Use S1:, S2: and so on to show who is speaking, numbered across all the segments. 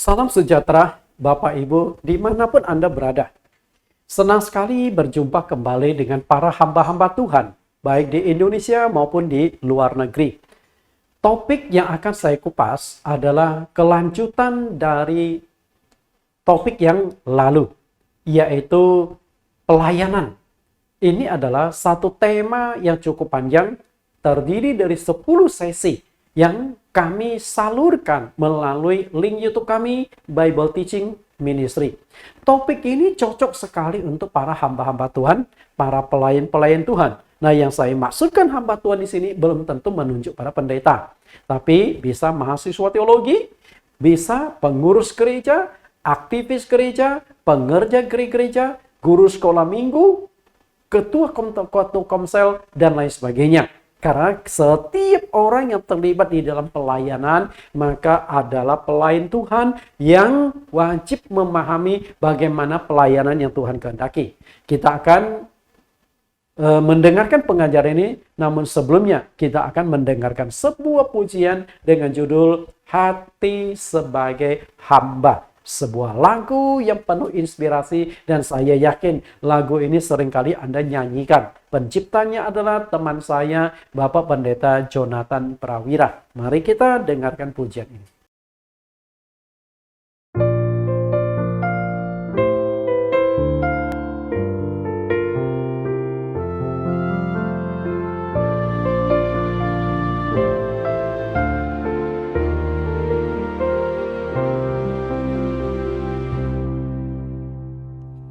S1: Salam sejahtera Bapak Ibu dimanapun Anda berada. Senang sekali berjumpa kembali dengan para hamba-hamba Tuhan, baik di Indonesia maupun di luar negeri. Topik yang akan saya kupas adalah kelanjutan dari topik yang lalu, yaitu pelayanan. Ini adalah satu tema yang cukup panjang, terdiri dari 10 sesi yang kami salurkan melalui link YouTube kami, Bible Teaching Ministry. Topik ini cocok sekali untuk para hamba-hamba Tuhan, para pelayan-pelayan Tuhan. Nah, yang saya maksudkan hamba Tuhan di sini belum tentu menunjuk para pendeta, tapi bisa mahasiswa teologi, bisa pengurus gereja, aktivis gereja, pengerja gereja, guru sekolah minggu, ketua komsel, dan lain sebagainya. Karena setiap orang yang terlibat di dalam pelayanan, maka adalah pelayan Tuhan yang wajib memahami bagaimana pelayanan yang Tuhan kehendaki. Kita akan mendengarkan pengajaran ini, namun sebelumnya kita akan mendengarkan sebuah pujian dengan judul Hati Sebagai Hamba. Sebuah lagu yang penuh inspirasi dan saya yakin lagu ini seringkali Anda nyanyikan. Penciptanya adalah teman saya, Bapak Pendeta Jonathan Prawira. Mari kita dengarkan pujian ini.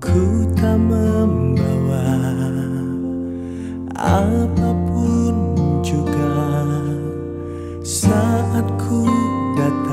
S2: Ku tak membawa apapun juga saat ku datang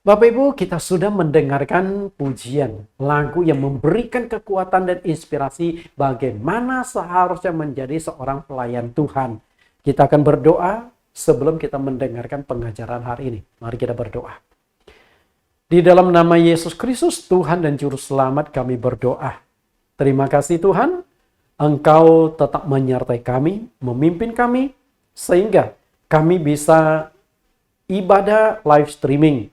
S1: Bapak Ibu, kita sudah mendengarkan pujian, lagu yang memberikan kekuatan dan inspirasi bagaimana seharusnya menjadi seorang pelayan Tuhan. Kita akan berdoa sebelum kita mendengarkan pengajaran hari ini. Mari kita berdoa. Di dalam nama Yesus Kristus, Tuhan dan Juru Selamat, kami berdoa. Terima kasih Tuhan, Engkau tetap menyertai kami, memimpin kami, sehingga kami bisa ibadah live streaming.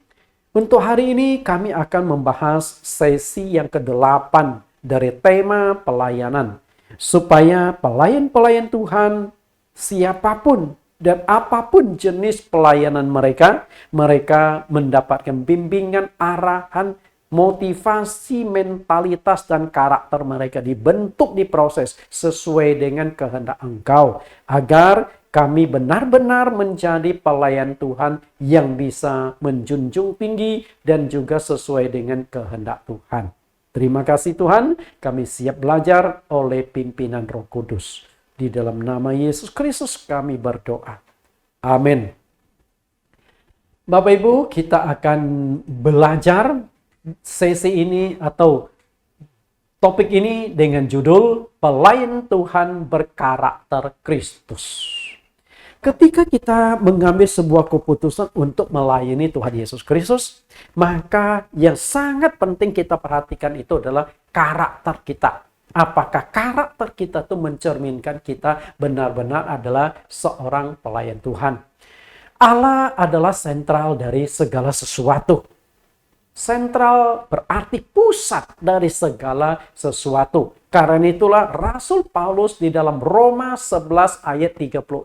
S1: Untuk hari ini kami akan membahas sesi yang ke-8 dari tema pelayanan. Supaya pelayan-pelayan Tuhan, siapapun dan apapun jenis pelayanan mereka, mereka mendapatkan bimbingan, arahan, motivasi, mentalitas, dan karakter mereka dibentuk, diproses sesuai dengan kehendak Engkau. Agar kami benar-benar menjadi pelayan Tuhan yang bisa menjunjung tinggi dan juga sesuai dengan kehendak Tuhan. Terima kasih Tuhan, kami siap belajar oleh pimpinan Roh Kudus. Di dalam nama Yesus Kristus kami berdoa. Amin. Bapak Ibu, kita akan belajar sesi ini atau topik ini dengan judul Pelayan Tuhan Berkarakter Kristus. Ketika kita mengambil sebuah keputusan untuk melayani Tuhan Yesus Kristus, maka yang sangat penting kita perhatikan itu adalah karakter kita. Apakah karakter kita itu mencerminkan kita benar-benar adalah seorang pelayan Tuhan. Allah adalah sentral dari segala sesuatu. Sentral berarti pusat dari segala sesuatu. Karena itulah Rasul Paulus di dalam Roma 11 ayat 36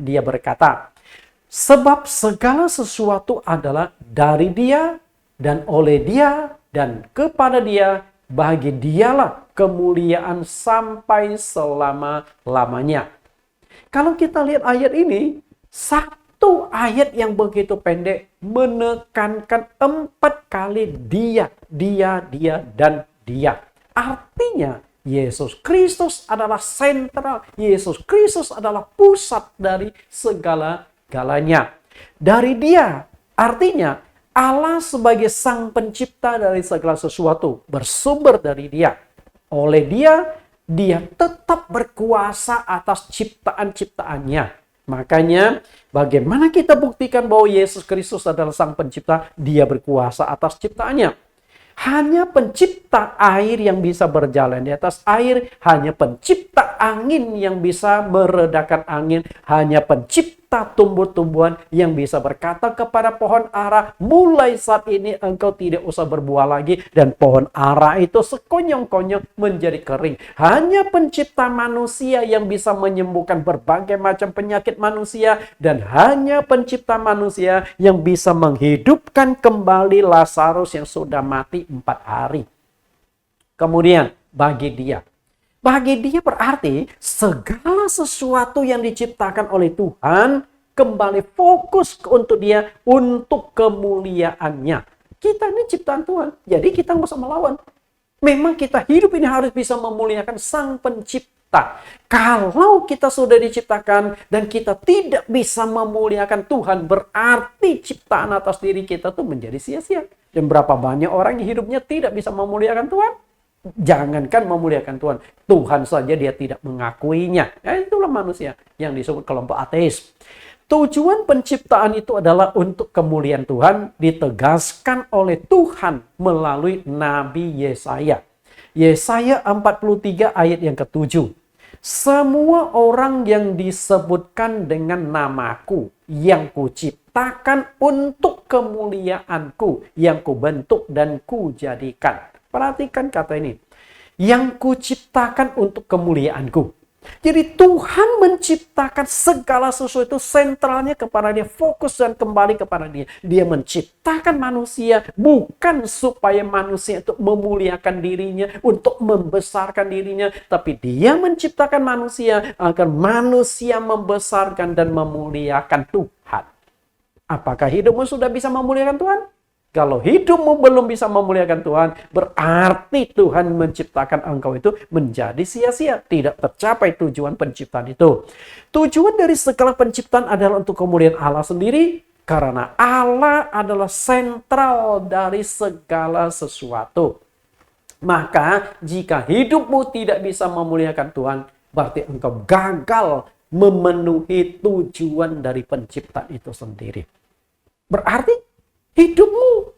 S1: dia berkata, sebab segala sesuatu adalah dari Dia dan oleh Dia dan kepada Dia, bagi Dialah kemuliaan sampai selama-lamanya. Kalau kita lihat ayat ini, satu ayat yang begitu pendek menekankan 4 kali dia, dan dia. Artinya Yesus Kristus adalah sentral. Yesus Kristus adalah pusat dari segala-galanya. Dari Dia, artinya Allah sebagai sang pencipta dari segala sesuatu bersumber dari Dia. Oleh Dia, Dia tetap berkuasa atas ciptaan-ciptaannya. Makanya bagaimana kita buktikan bahwa Yesus Kristus adalah sang pencipta? Dia berkuasa atas ciptaannya. Hanya pencipta air yang bisa berjalan di atas air. Hanya pencipta angin yang bisa meredakan angin. Hanya pencipta tumbuh-tumbuhan yang bisa berkata kepada pohon ara, mulai saat ini engkau tidak usah berbuah lagi. Dan pohon ara itu sekonyong-konyong menjadi kering. Hanya pencipta manusia yang bisa menyembuhkan berbagai macam penyakit manusia. Dan hanya pencipta manusia yang bisa menghidupkan kembali Lazarus yang sudah mati 4 hari. Kemudian bagi Dia berarti segala sesuatu yang diciptakan oleh Tuhan kembali fokus untuk Dia, untuk kemuliaannya. Kita ini ciptaan Tuhan, jadi kita nggak usah melawan. Memang kita hidup ini harus bisa memuliakan sang pencipta. Kalau kita sudah diciptakan dan kita tidak bisa memuliakan Tuhan, berarti ciptaan atas diri kita tuh menjadi sia-sia. Dan berapa banyak orang yang hidupnya tidak bisa memuliakan Tuhan? Jangankan memuliakan Tuhan, Tuhan saja dia tidak mengakuinya. Ya, itulah manusia yang disebut kelompok ateis. Tujuan penciptaan itu adalah untuk kemuliaan Tuhan, ditegaskan oleh Tuhan melalui Nabi Yesaya. Yesaya 43 ayat yang ke-7. Semua orang yang disebutkan dengan namaku, yang kuciptakan untuk kemuliaanku, yang kubentuk dan kujadikan. Perhatikan kata ini. Yang kuciptakan untuk kemuliaanku. Jadi Tuhan menciptakan segala sesuatu sentralnya kepada Dia. Fokus dan kembali kepada Dia. Dia menciptakan manusia bukan supaya manusia itu memuliakan dirinya, untuk membesarkan dirinya. Tapi Dia menciptakan manusia agar manusia membesarkan dan memuliakan Tuhan. Apakah hidupmu sudah bisa memuliakan Tuhan? Kalau hidupmu belum bisa memuliakan Tuhan, berarti Tuhan menciptakan engkau itu menjadi sia-sia. Tidak tercapai tujuan penciptaan itu. Tujuan dari segala penciptaan adalah untuk kemuliaan Allah sendiri. Karena Allah adalah sentral dari segala sesuatu. Maka jika hidupmu tidak bisa memuliakan Tuhan, berarti engkau gagal memenuhi tujuan dari pencipta itu sendiri. Berarti hidupmu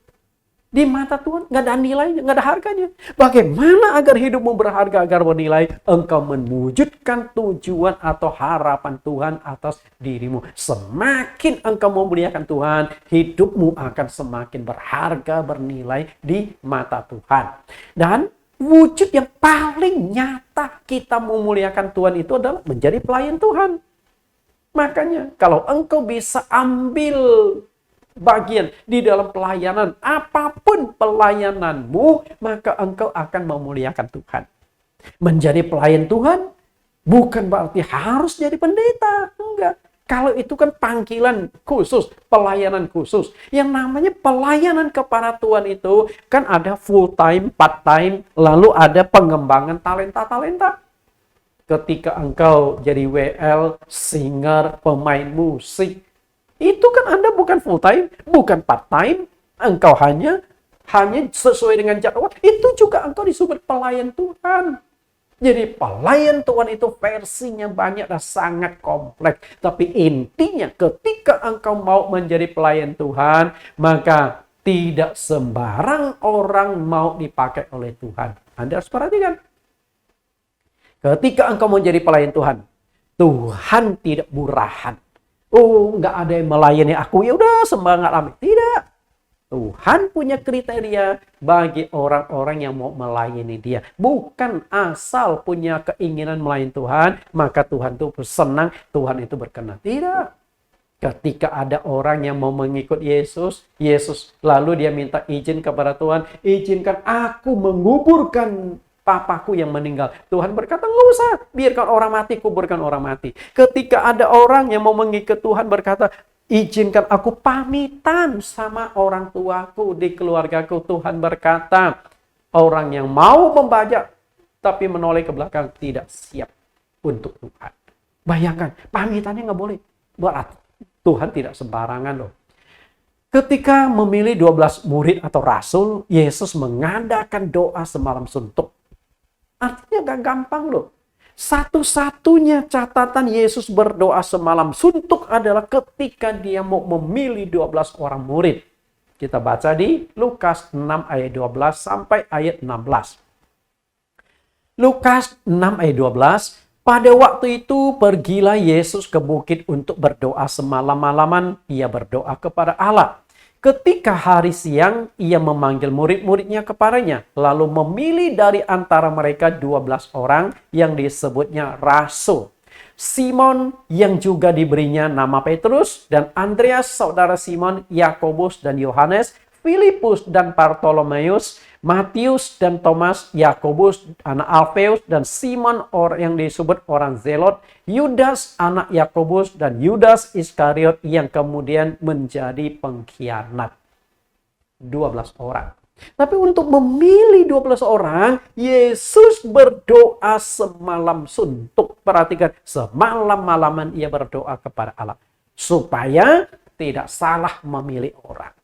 S1: di mata Tuhan nggak ada nilainya, nggak ada harganya. Bagaimana agar hidupmu berharga, agar bernilai? Engkau mewujudkan tujuan atau harapan Tuhan atas dirimu. Semakin engkau memuliakan Tuhan, hidupmu akan semakin berharga, bernilai di mata Tuhan. Dan wujud yang paling nyata kita memuliakan Tuhan itu adalah menjadi pelayan Tuhan. Makanya kalau engkau bisa ambil bagian di dalam pelayanan, apapun pelayananmu, maka engkau akan memuliakan Tuhan. Menjadi pelayan Tuhan bukan berarti harus jadi pendeta, enggak. Kalau itu kan panggilan khusus, pelayanan khusus. Yang namanya pelayanan kepada Tuhan itu kan ada full time, part time, lalu ada pengembangan talenta-talenta. Ketika engkau jadi WL, singer, pemain musik, itu kan Anda bukan full time, bukan part time, engkau hanya sesuai dengan jadwal. Itu juga engkau disebut pelayan Tuhan. Jadi pelayan Tuhan itu versinya banyak dan sangat kompleks. Tapi intinya ketika engkau mau menjadi pelayan Tuhan, maka tidak sembarang orang mau dipakai oleh Tuhan. Anda harus perhatikan. Ketika engkau menjadi pelayan Tuhan, Tuhan tidak murahan. Oh, nggak ada yang melayani aku, ya udah semangat amin. Tidak. Tuhan punya kriteria bagi orang-orang yang mau melayani dia. Bukan asal punya keinginan melayani Tuhan, maka Tuhan itu senang, Tuhan itu berkenan. Tidak. Ketika ada orang yang mau mengikut Yesus lalu dia minta izin kepada Tuhan, izinkan aku menguburkan papaku yang meninggal. Tuhan berkata, nggak usah, biarkan orang mati, kuburkan orang mati. Ketika ada orang yang mau mengikut Tuhan berkata, izinkan aku pamitan sama orang tuaku di keluargaku. Tuhan berkata, orang yang mau membajak tapi menoleh ke belakang tidak siap untuk Tuhan. Bayangkan, pamitannya nggak boleh. Berarti Tuhan tidak sembarangan loh. Ketika memilih 12 murid atau rasul, Yesus mengadakan doa semalam suntuk. Artinya gak gampang loh. Satu-satunya catatan Yesus berdoa semalam suntuk adalah ketika dia mau memilih 12 orang murid. Kita baca di Lukas 6 ayat 12 sampai ayat 16. Lukas 6 ayat 12. Pada waktu itu pergilah Yesus ke bukit untuk berdoa semalam-malaman. Ia berdoa kepada Allah. Ketika hari siang, ia memanggil murid-muridnya kepadanya, lalu memilih dari antara mereka 12 orang yang disebutnya rasul. Simon yang juga diberinya nama Petrus, dan Andreas saudara Simon, Yakobus dan Yohanes, Filipus dan Bartolomeus, Matius dan Thomas, Yakobus anak Alfeus dan Simon orang yang disebut orang Zelot, Yudas anak Yakobus dan Yudas Iskariot yang kemudian menjadi pengkhianat. 12 orang. Tapi untuk memilih 12 orang, Yesus berdoa semalam suntuk. Perhatikan, semalam-malaman ia berdoa kepada Allah supaya tidak salah memilih orang.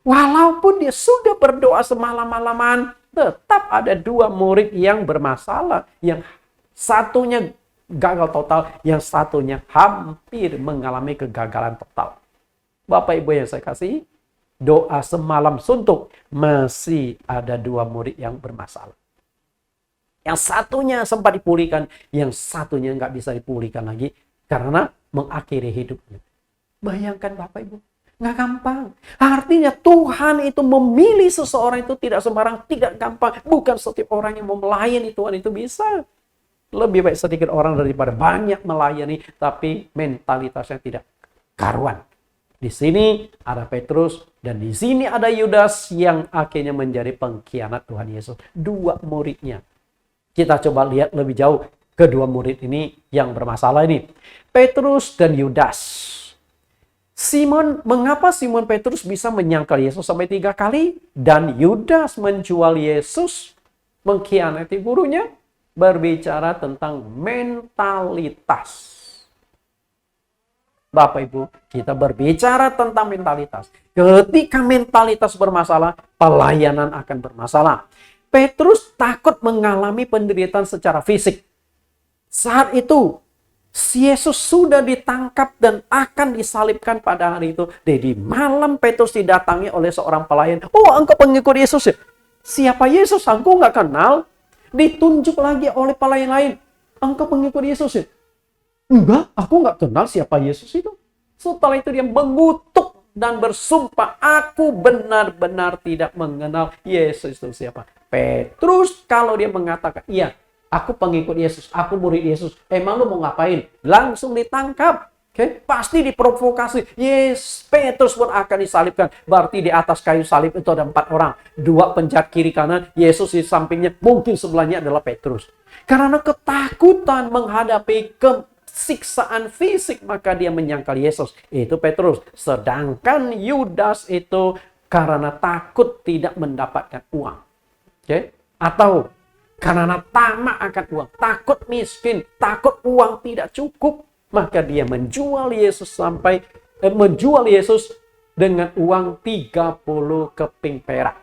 S1: Walaupun dia sudah berdoa semalam-malaman, tetap ada 2 murid yang bermasalah. Yang satunya gagal total, yang satunya hampir mengalami kegagalan total. Bapak Ibu yang saya kasih, doa semalam suntuk, masih ada 2 murid yang bermasalah. Yang satunya sempat dipulihkan, yang satunya nggak bisa dipulihkan lagi karena mengakhiri hidupnya. Bayangkan Bapak Ibu. Nggak gampang. Artinya Tuhan itu memilih seseorang itu tidak sembarang, tidak gampang. Bukan setiap orang yang mau melayani Tuhan itu bisa. Lebih baik sedikit orang daripada banyak melayani, tapi mentalitasnya tidak karuan. Di sini ada Petrus, dan di sini ada Yudas yang akhirnya menjadi pengkhianat Tuhan Yesus. 2 muridnya. Kita coba lihat lebih jauh kedua murid ini yang bermasalah ini. Petrus dan Yudas. Mengapa Simon Petrus bisa menyangkal Yesus sampai 3 kali? Dan Yudas menjual Yesus, mengkhianati gurunya, berbicara tentang mentalitas. Bapak Ibu, kita berbicara tentang mentalitas. Ketika mentalitas bermasalah, pelayanan akan bermasalah. Petrus takut mengalami penderitaan secara fisik. Saat itu, Yesus sudah ditangkap dan akan disalibkan pada hari itu. Jadi malam Petrus didatangi oleh seorang pelayan. Oh, engkau pengikut Yesus ya? Siapa Yesus? Engkau nggak kenal. Ditunjuk lagi oleh pelayan lain. Engkau pengikut Yesus ya? Enggak, aku nggak kenal siapa Yesus itu. Setelah itu dia mengutuk dan bersumpah, aku benar-benar tidak mengenal Yesus itu siapa. Petrus kalau dia mengatakan, iya, aku pengikut Yesus, aku murid Yesus. Emang lu mau ngapain? Langsung ditangkap. Oke, pasti diprovokasi. Yes, Petrus pun akan disalibkan. Berarti di atas kayu salib itu ada 4 orang. 2 penjahat kiri kanan, Yesus di sampingnya. Mungkin sebelahnya adalah Petrus. Karena ketakutan menghadapi siksaan fisik, maka dia menyangkal Yesus. Itu Petrus. Sedangkan Yudas itu karena takut tidak mendapatkan uang. Oke? Atau karena tamak akan uang, takut miskin, takut uang tidak cukup, maka dia menjual Yesus dengan uang 30 keping perak.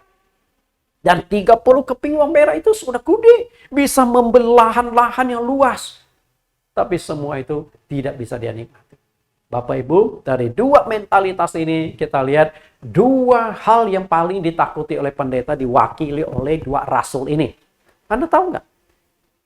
S1: Dan 30 keping uang perak itu sudah gede, bisa membeli lahan-lahan yang luas. Tapi semua itu tidak bisa dia nikmati. Bapak Ibu, dari 2 mentalitas ini kita lihat 2 hal yang paling ditakuti oleh pendeta diwakili oleh 2 rasul ini. Anda tahu nggak?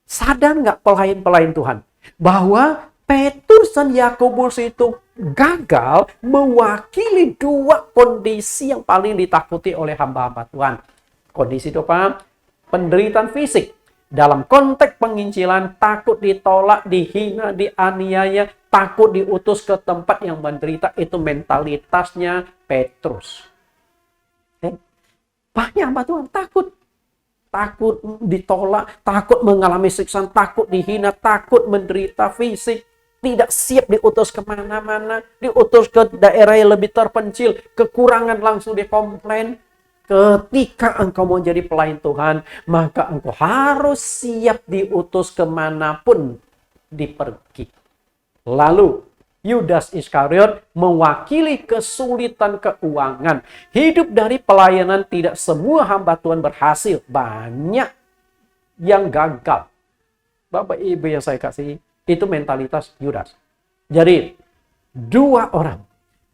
S1: Sadar nggak pelayan-pelayan Tuhan? Bahwa Petrus dan Yakobus itu gagal mewakili 2 kondisi yang paling ditakuti oleh hamba-hamba Tuhan. Kondisi itu apa? Penderitaan fisik. Dalam konteks penginjilan, takut ditolak, dihina, dianiaya, takut diutus ke tempat yang menderita. Itu mentalitasnya Petrus. Banyak hamba Tuhan takut. Takut ditolak, takut mengalami siksaan, takut dihina, takut menderita fisik. Tidak siap diutus kemana-mana, diutus ke daerah yang lebih terpencil, kekurangan langsung dikomplain. Ketika engkau mau jadi pelayan Tuhan, maka engkau harus siap diutus kemanapun dipergi. Lalu, Yudas Iskariot mewakili kesulitan keuangan. Hidup dari pelayanan tidak semua hamba Tuhan berhasil. Banyak yang gagal. Bapak Ibu yang saya kasih, itu mentalitas Yudas. Jadi, 2 orang,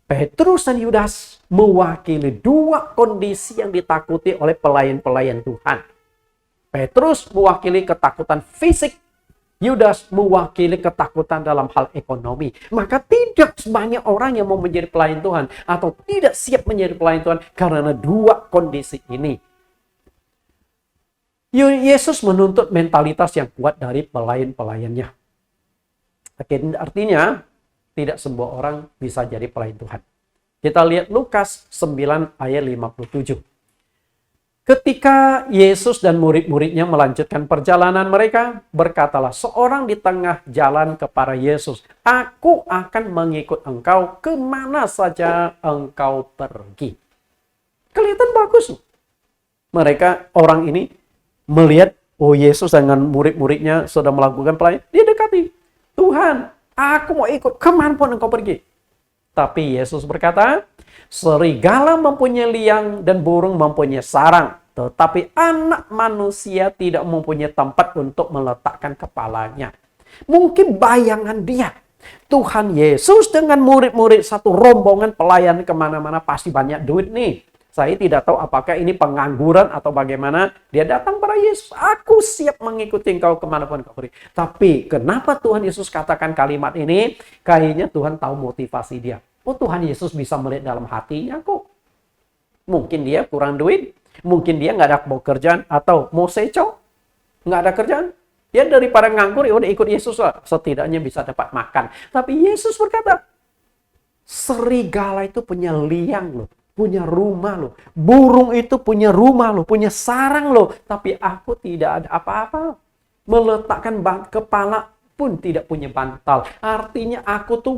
S1: Petrus dan Yudas, mewakili 2 kondisi yang ditakuti oleh pelayan-pelayan Tuhan. Petrus mewakili ketakutan fisik, Yudas mewakili ketakutan dalam hal ekonomi. Maka tidak banyak orang yang mau menjadi pelayan Tuhan atau tidak siap menjadi pelayan Tuhan karena 2 kondisi ini. Yesus menuntut mentalitas yang kuat dari pelayan-pelayannya. Artinya, tidak semua orang bisa jadi pelayan Tuhan. Kita lihat Lukas 9 ayat 57. Ketika Yesus dan murid-muridnya melanjutkan perjalanan mereka, berkatalah seorang di tengah jalan kepada Yesus, "Aku akan mengikut engkau kemana saja engkau pergi." Kelihatan bagus. Mereka, orang ini melihat, oh Yesus dengan murid-muridnya sudah melakukan pelayanan. Dia dekati. Tuhan, aku mau ikut kemanapun engkau pergi. Tapi Yesus berkata, serigala mempunyai liang dan burung mempunyai sarang. Tetapi anak manusia tidak mempunyai tempat untuk meletakkan kepalanya. Mungkin bayangan dia. Tuhan Yesus dengan murid-murid satu rombongan pelayan kemana-mana pasti banyak duit nih. Saya tidak tahu apakah ini pengangguran atau bagaimana. Dia datang pada Yesus. Aku siap mengikuti engkau kemanapun kau pergi. Tapi kenapa Tuhan Yesus katakan kalimat ini? Kayaknya Tuhan tahu motivasi dia. Oh, Tuhan Yesus bisa melihat dalam hatinya kok. Mungkin dia kurang duit. Mungkin dia nggak ada pekerjaan. Atau mau seco. Nggak ada kerjaan. Ya daripada nganggur, ya udah ikut Yesus lah. Setidaknya bisa dapat makan. Tapi Yesus berkata, serigala itu punya liang loh. Punya rumah loh. Burung itu punya rumah loh. Punya sarang loh. Tapi aku tidak ada apa-apa. Meletakkan kepala pun tidak punya bantal. Artinya aku tuh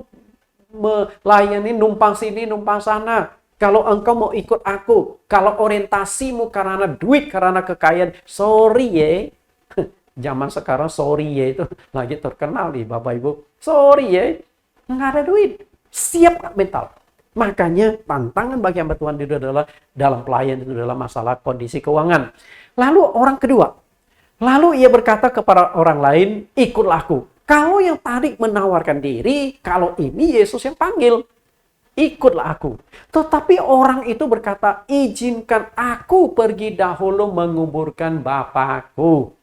S1: melayani numpang sini, numpang sana. Kalau engkau mau ikut aku. Kalau orientasimu karena duit, karena kekayaan. Sorry ya. Zaman sekarang sorry ya itu lagi terkenal nih Bapak Ibu. Sorry ya. Nggak ada duit. Siap mental. Makanya tantangan bagi hamba Tuhan itu adalah dalam pelayan itu adalah masalah kondisi keuangan. Lalu orang kedua, lalu ia berkata kepada orang lain, ikutlah aku. Kalau yang tadi menawarkan diri, kalau ini Yesus yang panggil, ikutlah aku. Tetapi orang itu berkata, izinkan aku pergi dahulu menguburkan Bapakku.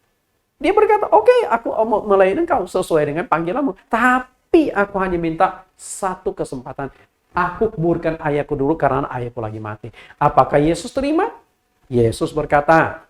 S1: Dia berkata, oke, aku mau melayani kau sesuai dengan panggilanmu. Tapi aku hanya minta satu kesempatan. Aku kuburkan ayahku dulu karena ayahku lagi mati. Apakah Yesus terima? Yesus berkata,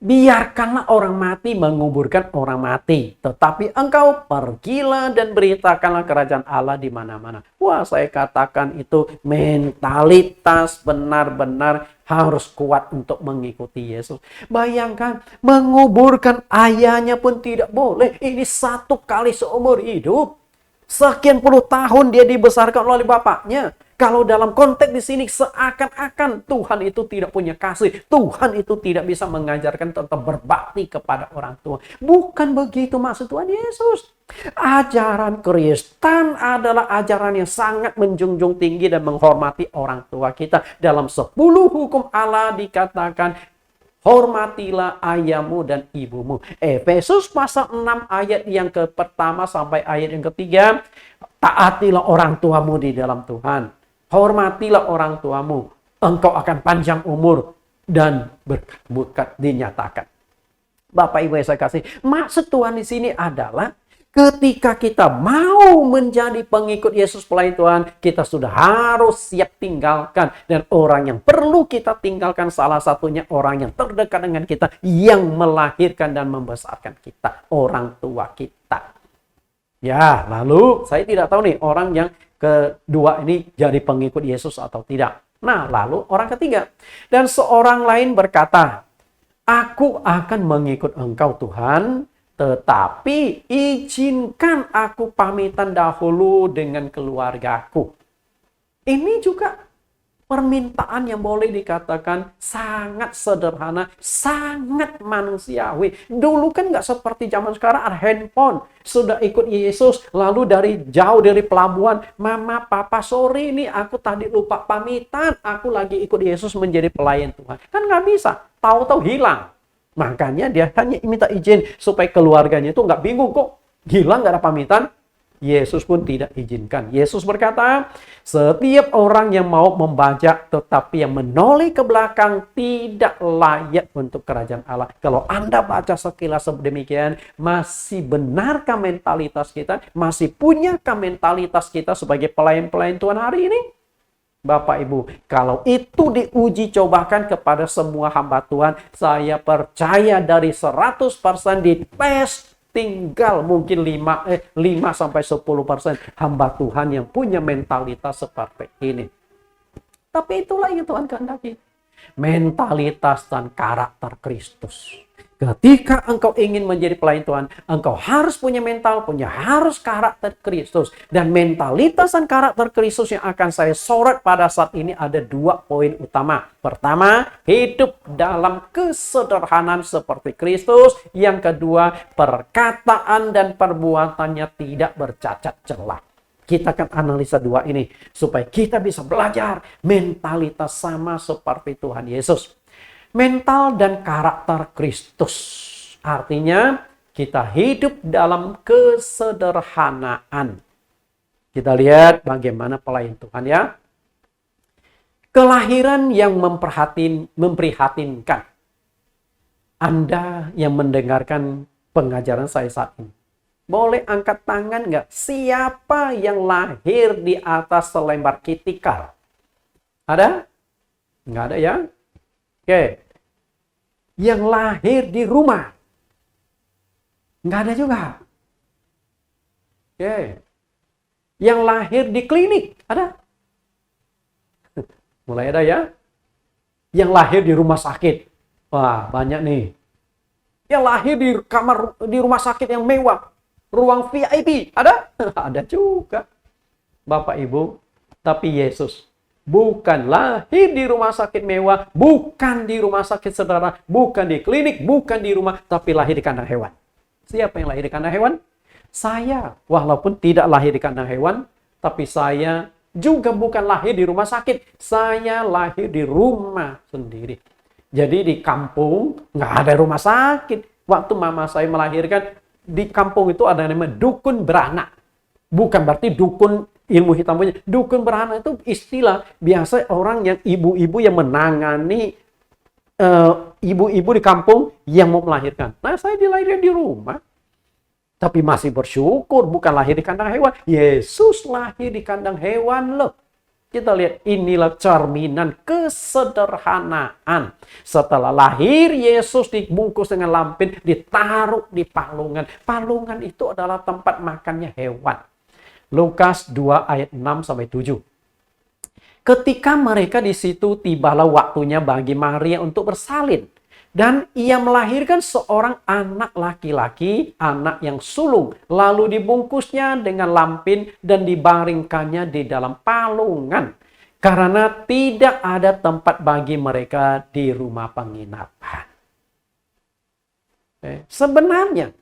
S1: biarkanlah orang mati menguburkan orang mati. Tetapi engkau pergilah dan beritakanlah kerajaan Allah di mana-mana. Wah, saya katakan itu mentalitas benar-benar harus kuat untuk mengikuti Yesus. Bayangkan, menguburkan ayahnya pun tidak boleh. Ini satu kali seumur hidup. Sekian puluh tahun dia dibesarkan oleh bapaknya. Kalau dalam konteks di sini seakan-akan Tuhan itu tidak punya kasih. Tuhan itu tidak bisa mengajarkan tentang berbakti kepada orang tua. Bukan begitu maksud Tuhan Yesus. Ajaran Kristen adalah ajaran yang sangat menjunjung tinggi dan menghormati orang tua kita. Dalam 10 hukum Allah dikatakan, hormatilah ayahmu dan ibumu. Efesus pasal 6 ayat yang pertama sampai ayat yang ketiga. Taatilah orang tuamu di dalam Tuhan. Hormatilah orang tuamu. Engkau akan panjang umur dan berkat dinyatakan. Bapak Ibu yang saya kasih, maksud Tuhan di sini adalah ketika kita mau menjadi pengikut Yesus pelayan Tuhan, kita sudah harus siap tinggalkan. Dan orang yang perlu kita tinggalkan salah satunya orang yang terdekat dengan kita, yang melahirkan dan membesarkan kita, orang tua kita. Ya, lalu saya tidak tahu nih orang yang kedua ini jadi pengikut Yesus atau tidak. Nah, lalu orang ketiga. Dan seorang lain berkata, aku akan mengikut engkau Tuhan, tetapi izinkan aku pamitan dahulu dengan keluargaku. Ini juga permintaan yang boleh dikatakan sangat sederhana, sangat manusiawi. Dulu kan nggak seperti zaman sekarang ada handphone. Sudah ikut Yesus, lalu dari jauh dari pelabuhan, mama, papa, sorry nih aku tadi lupa pamitan. Aku lagi ikut Yesus menjadi pelayan Tuhan. Kan nggak bisa, tahu-tahu hilang. Makanya dia hanya minta izin supaya keluarganya itu nggak bingung kok. Hilang nggak ada pamitan. Yesus pun tidak izinkan. Yesus berkata, setiap orang yang mau membajak tetapi yang menoleh ke belakang tidak layak untuk kerajaan Allah. Kalau Anda baca sekilas demikian, masih benarkah mentalitas kita? Masih punyakah mentalitas kita sebagai pelayan-pelayan Tuhan hari ini? Bapak Ibu, kalau itu diuji cobakan kepada semua hamba Tuhan, saya percaya dari 100% dites, tinggal mungkin 5-10% hamba Tuhan yang punya mentalitas seperti ini. Tapi itulah yang Tuhan kehendaki. Mentalitas dan karakter Kristus. Ketika engkau ingin menjadi pelayan Tuhan, engkau harus punya harus karakter Kristus. Dan mentalitas dan karakter Kristus yang akan saya sorot pada saat ini ada 2 poin utama. Pertama, hidup dalam kesederhanaan seperti Kristus. Yang kedua, perkataan dan perbuatannya tidak bercacat celah. Kita akan analisa 2 ini supaya kita bisa belajar mentalitas sama seperti Tuhan Yesus. Mental dan karakter Kristus. Artinya kita hidup dalam kesederhanaan. Kita lihat bagaimana pelayan Tuhan ya. Kelahiran yang memprihatinkan. Anda yang mendengarkan pengajaran saya saat ini, boleh angkat tangan nggak? Siapa yang lahir di atas selembar kitikar? Ada? Nggak ada ya? Oke. Yang lahir di rumah? Nggak ada juga. Oke. Yang lahir di klinik? Ada? Mulai ada ya? Yang lahir di rumah sakit? Wah, banyak nih. Yang lahir di kamar di rumah sakit yang mewah, ruang VIP, ada? Ada juga. Bapak Ibu, tapi Yesus bukan lahir di rumah sakit mewah, bukan di rumah sakit sederhana, bukan di klinik, bukan di rumah, tapi lahir di kandang hewan. Siapa yang lahir di kandang hewan? Saya, walaupun tidak lahir di kandang hewan, Tapi saya juga bukan lahir di rumah sakit. Saya lahir di rumah sendiri. Jadi di kampung nggak ada rumah sakit. Waktu mama saya melahirkan, di kampung itu ada yang namanya dukun beranak. Bukan berarti dukun ilmu hitam punya. Dukun beranak itu istilah biasa orang yang ibu-ibu yang menangani ibu-ibu di kampung yang mau melahirkan. Nah, saya dilahirkan di rumah. Tapi masih bersyukur bukan lahir di kandang hewan. Yesus lahir di kandang hewan loh. Kita lihat inilah cerminan kesederhanaan. Setelah lahir Yesus dibungkus dengan lampin, ditaruh di palungan. Palungan itu adalah tempat makannya hewan. Lukas 2 ayat 6 sampai 7. Ketika mereka di situ, tibalah waktunya bagi Maria untuk bersalin. Dan ia melahirkan seorang anak laki-laki, anak yang sulung. Lalu dibungkusnya dengan lampin dan dibaringkannya di dalam palungan. Karena tidak ada tempat bagi mereka di rumah penginapan. Sebenarnya,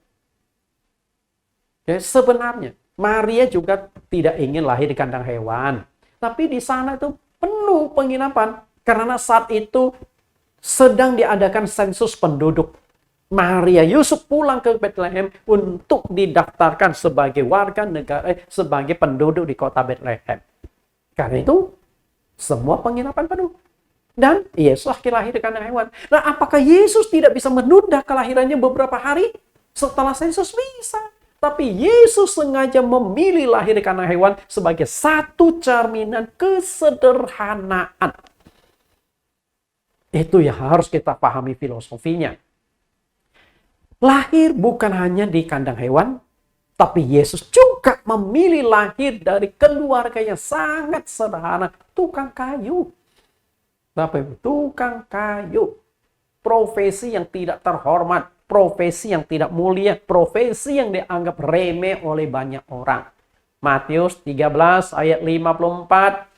S1: Maria juga tidak ingin lahir di kandang hewan. Tapi di sana itu penuh penginapan. Karena saat itu sedang diadakan sensus penduduk. Maria Yusuf pulang ke Bethlehem untuk didaftarkan sebagai warga negara, sebagai penduduk di kota Bethlehem. Karena itu, semua penginapan penuh. Dan Yesus lahir di kandang hewan. Nah, apakah Yesus tidak bisa menunda kelahirannya beberapa hari setelah sensus? Bisa. Tapi Yesus sengaja memilih lahir di kandang hewan sebagai satu cerminan kesederhanaan. Itu yang harus kita pahami filosofinya. Lahir bukan hanya di kandang hewan, tapi Yesus juga memilih lahir dari keluarga yang sangat sederhana, tukang kayu. Bapak Ibu, tukang kayu. Profesi yang tidak terhormat, profesi yang tidak mulia, profesi yang dianggap remeh oleh banyak orang. Matius 13 ayat 54.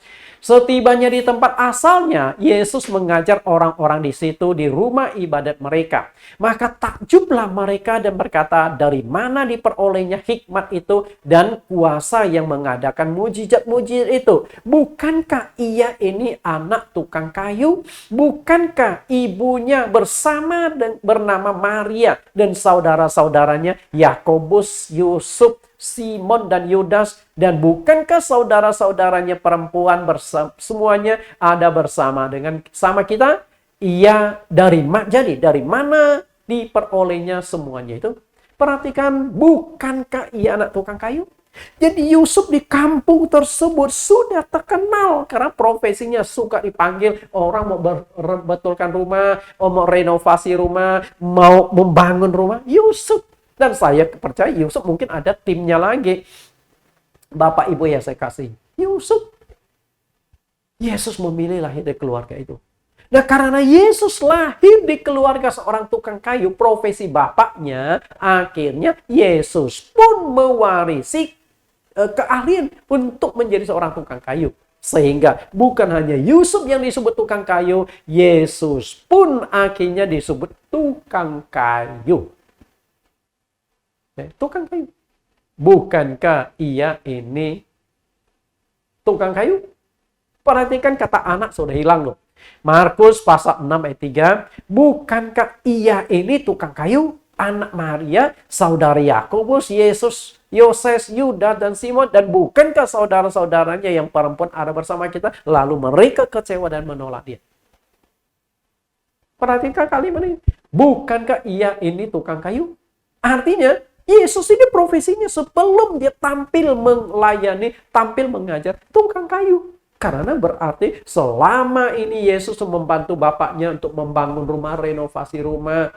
S1: Setibanya di tempat asalnya, Yesus mengajar orang-orang di situ di rumah ibadat mereka. Maka takjublah mereka dan berkata, dari mana diperolehnya hikmat itu dan kuasa yang mengadakan mujizat-mujizat itu? Bukankah ia ini anak tukang kayu? Bukankah ibunya bersama dan bernama Maria dan saudara-saudaranya Yakobus, Yusuf, Simon dan Yudas, dan bukankah saudara-saudaranya perempuan semuanya ada bersama dengan sama kita? Jadi dari mana diperolehnya semuanya itu? Perhatikan, bukankah ia anak tukang kayu? Jadi Yusuf di kampung tersebut sudah terkenal karena profesinya suka dipanggil orang mau betulkan rumah, mau renovasi rumah, mau membangun rumah. Yusuf. Dan saya percaya Yusuf mungkin ada timnya lagi. Bapak Ibu yang saya kasih. Yusuf. Yesus memilih lahir dari keluarga itu. Nah, karena Yesus lahir di keluarga seorang tukang kayu, profesi bapaknya, akhirnya Yesus pun mewarisi keahlian untuk menjadi seorang tukang kayu. Sehingga bukan hanya Yusuf yang disebut tukang kayu, Yesus pun akhirnya disebut tukang kayu. Tukang kayu. Bukankah ia ini tukang kayu? Perhatikan kata anak sudah hilang loh. Markus pasal 6 ayat 3. Bukankah ia ini tukang kayu? Anak Maria, saudara Yakobus, Yesus, Yoses, Yudas, dan Simon. Dan bukankah saudara-saudaranya yang perempuan ada bersama kita? Lalu mereka kecewa dan menolak dia. Perhatikan kalimat ini. Bukankah ia ini tukang kayu? Artinya, Yesus ini profesinya sebelum dia tampil melayani, tampil mengajar, tukang kayu. Karena berarti selama ini Yesus membantu bapaknya untuk membangun rumah, renovasi rumah.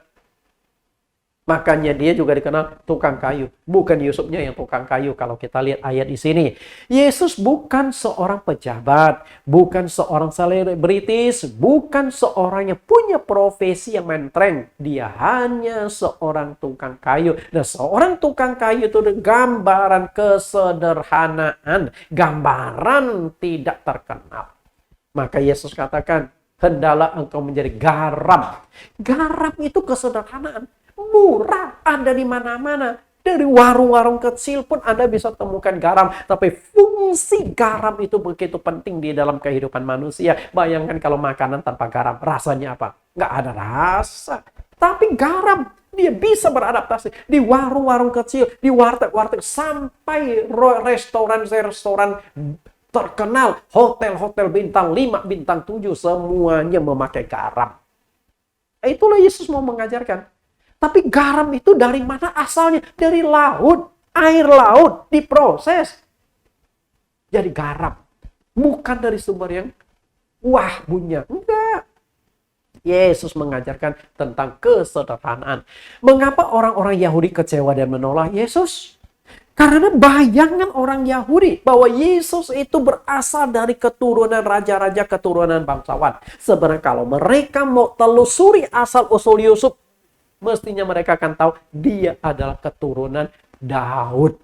S1: Makanya dia juga dikenal tukang kayu. Bukan Yusufnya yang tukang kayu kalau kita lihat ayat di sini. Yesus bukan seorang pejabat, bukan seorang selebritis, bukan seorang yang punya profesi yang mentereng. Dia hanya seorang tukang kayu. Dan seorang tukang kayu itu gambaran kesederhanaan, gambaran tidak terkenal. Maka Yesus katakan, hendaklah engkau menjadi garam. Garam itu kesederhanaan. Murah, ada di mana-mana. Dari warung-warung kecil pun Anda bisa temukan garam. Tapi fungsi garam itu begitu penting di dalam kehidupan manusia. Bayangkan kalau makanan tanpa garam, rasanya apa? Nggak ada rasa. Tapi garam, dia bisa beradaptasi. Di warung-warung kecil, di warteg-warteg, sampai restoran-restoran terkenal, hotel-hotel bintang 5, bintang 7, semuanya memakai garam. Itulah Yesus mau mengajarkan. Tapi garam itu dari mana asalnya? Dari laut. Air laut diproses. Jadi garam. Bukan dari sumber yang wah bunyinya. Enggak. Yesus mengajarkan tentang kesederhanaan. Mengapa orang-orang Yahudi kecewa dan menolak Yesus? Karena bayangan orang Yahudi bahwa Yesus itu berasal dari keturunan raja-raja, keturunan bangsawan. Sebenarnya kalau mereka mau telusuri asal-usul Yusuf, mestinya mereka akan tahu dia adalah keturunan Daud.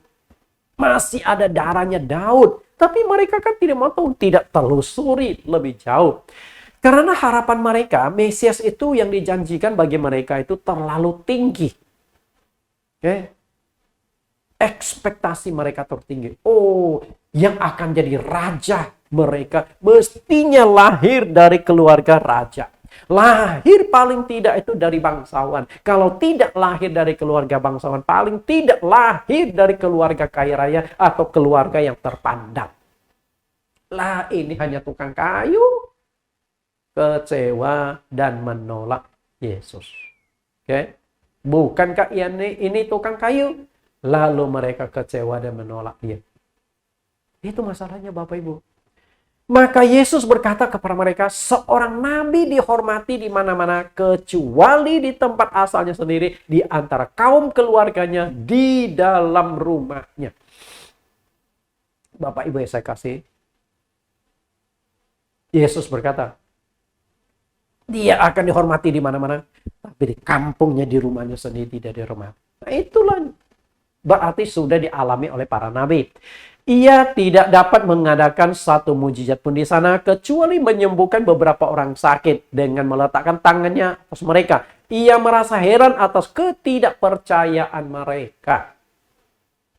S1: Masih ada darahnya Daud. Tapi mereka kan tidak mau tahu, tidak telusuri lebih jauh. Karena harapan mereka, Mesias itu yang dijanjikan bagi mereka itu terlalu tinggi. Oke? Ekspektasi mereka tertinggi. Oh, yang akan jadi raja mereka mestinya lahir dari keluarga raja. Lahir paling tidak itu dari bangsawan. Kalau tidak lahir dari keluarga bangsawan, paling tidak lahir dari keluarga kaya raya atau keluarga yang terpandang. Lah, ini hanya tukang kayu. Kecewa dan menolak Yesus. Oke? Bukankah ini tukang kayu? Lalu mereka kecewa dan menolak dia. Itu masalahnya Bapak Ibu. Maka Yesus berkata kepada mereka, seorang nabi dihormati di mana-mana kecuali di tempat asalnya sendiri, di antara kaum keluarganya, di dalam rumahnya. Bapak Ibu yang saya kasih, Yesus berkata, dia akan dihormati di mana-mana, tapi di kampungnya, di rumahnya sendiri, tidak di rumah. Nah, itulah berarti sudah dialami oleh para nabi. Ia tidak dapat mengadakan satu mujizat pun di sana kecuali menyembuhkan beberapa orang sakit dengan meletakkan tangannya atas mereka. Ia merasa heran atas ketidakpercayaan mereka.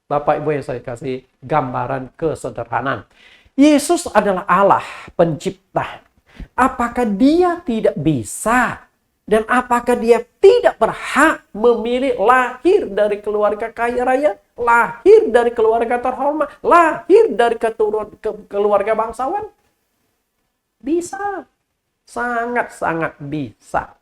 S1: Bapak Ibu yang saya kasih, gambaran kesederhanaan. Yesus adalah Allah pencipta. Apakah dia tidak bisa? Dan apakah dia tidak berhak memilih lahir dari keluarga kaya raya? Lahir dari keluarga terhormat? Lahir dari keluarga bangsawan? Bisa. Sangat-sangat bisa.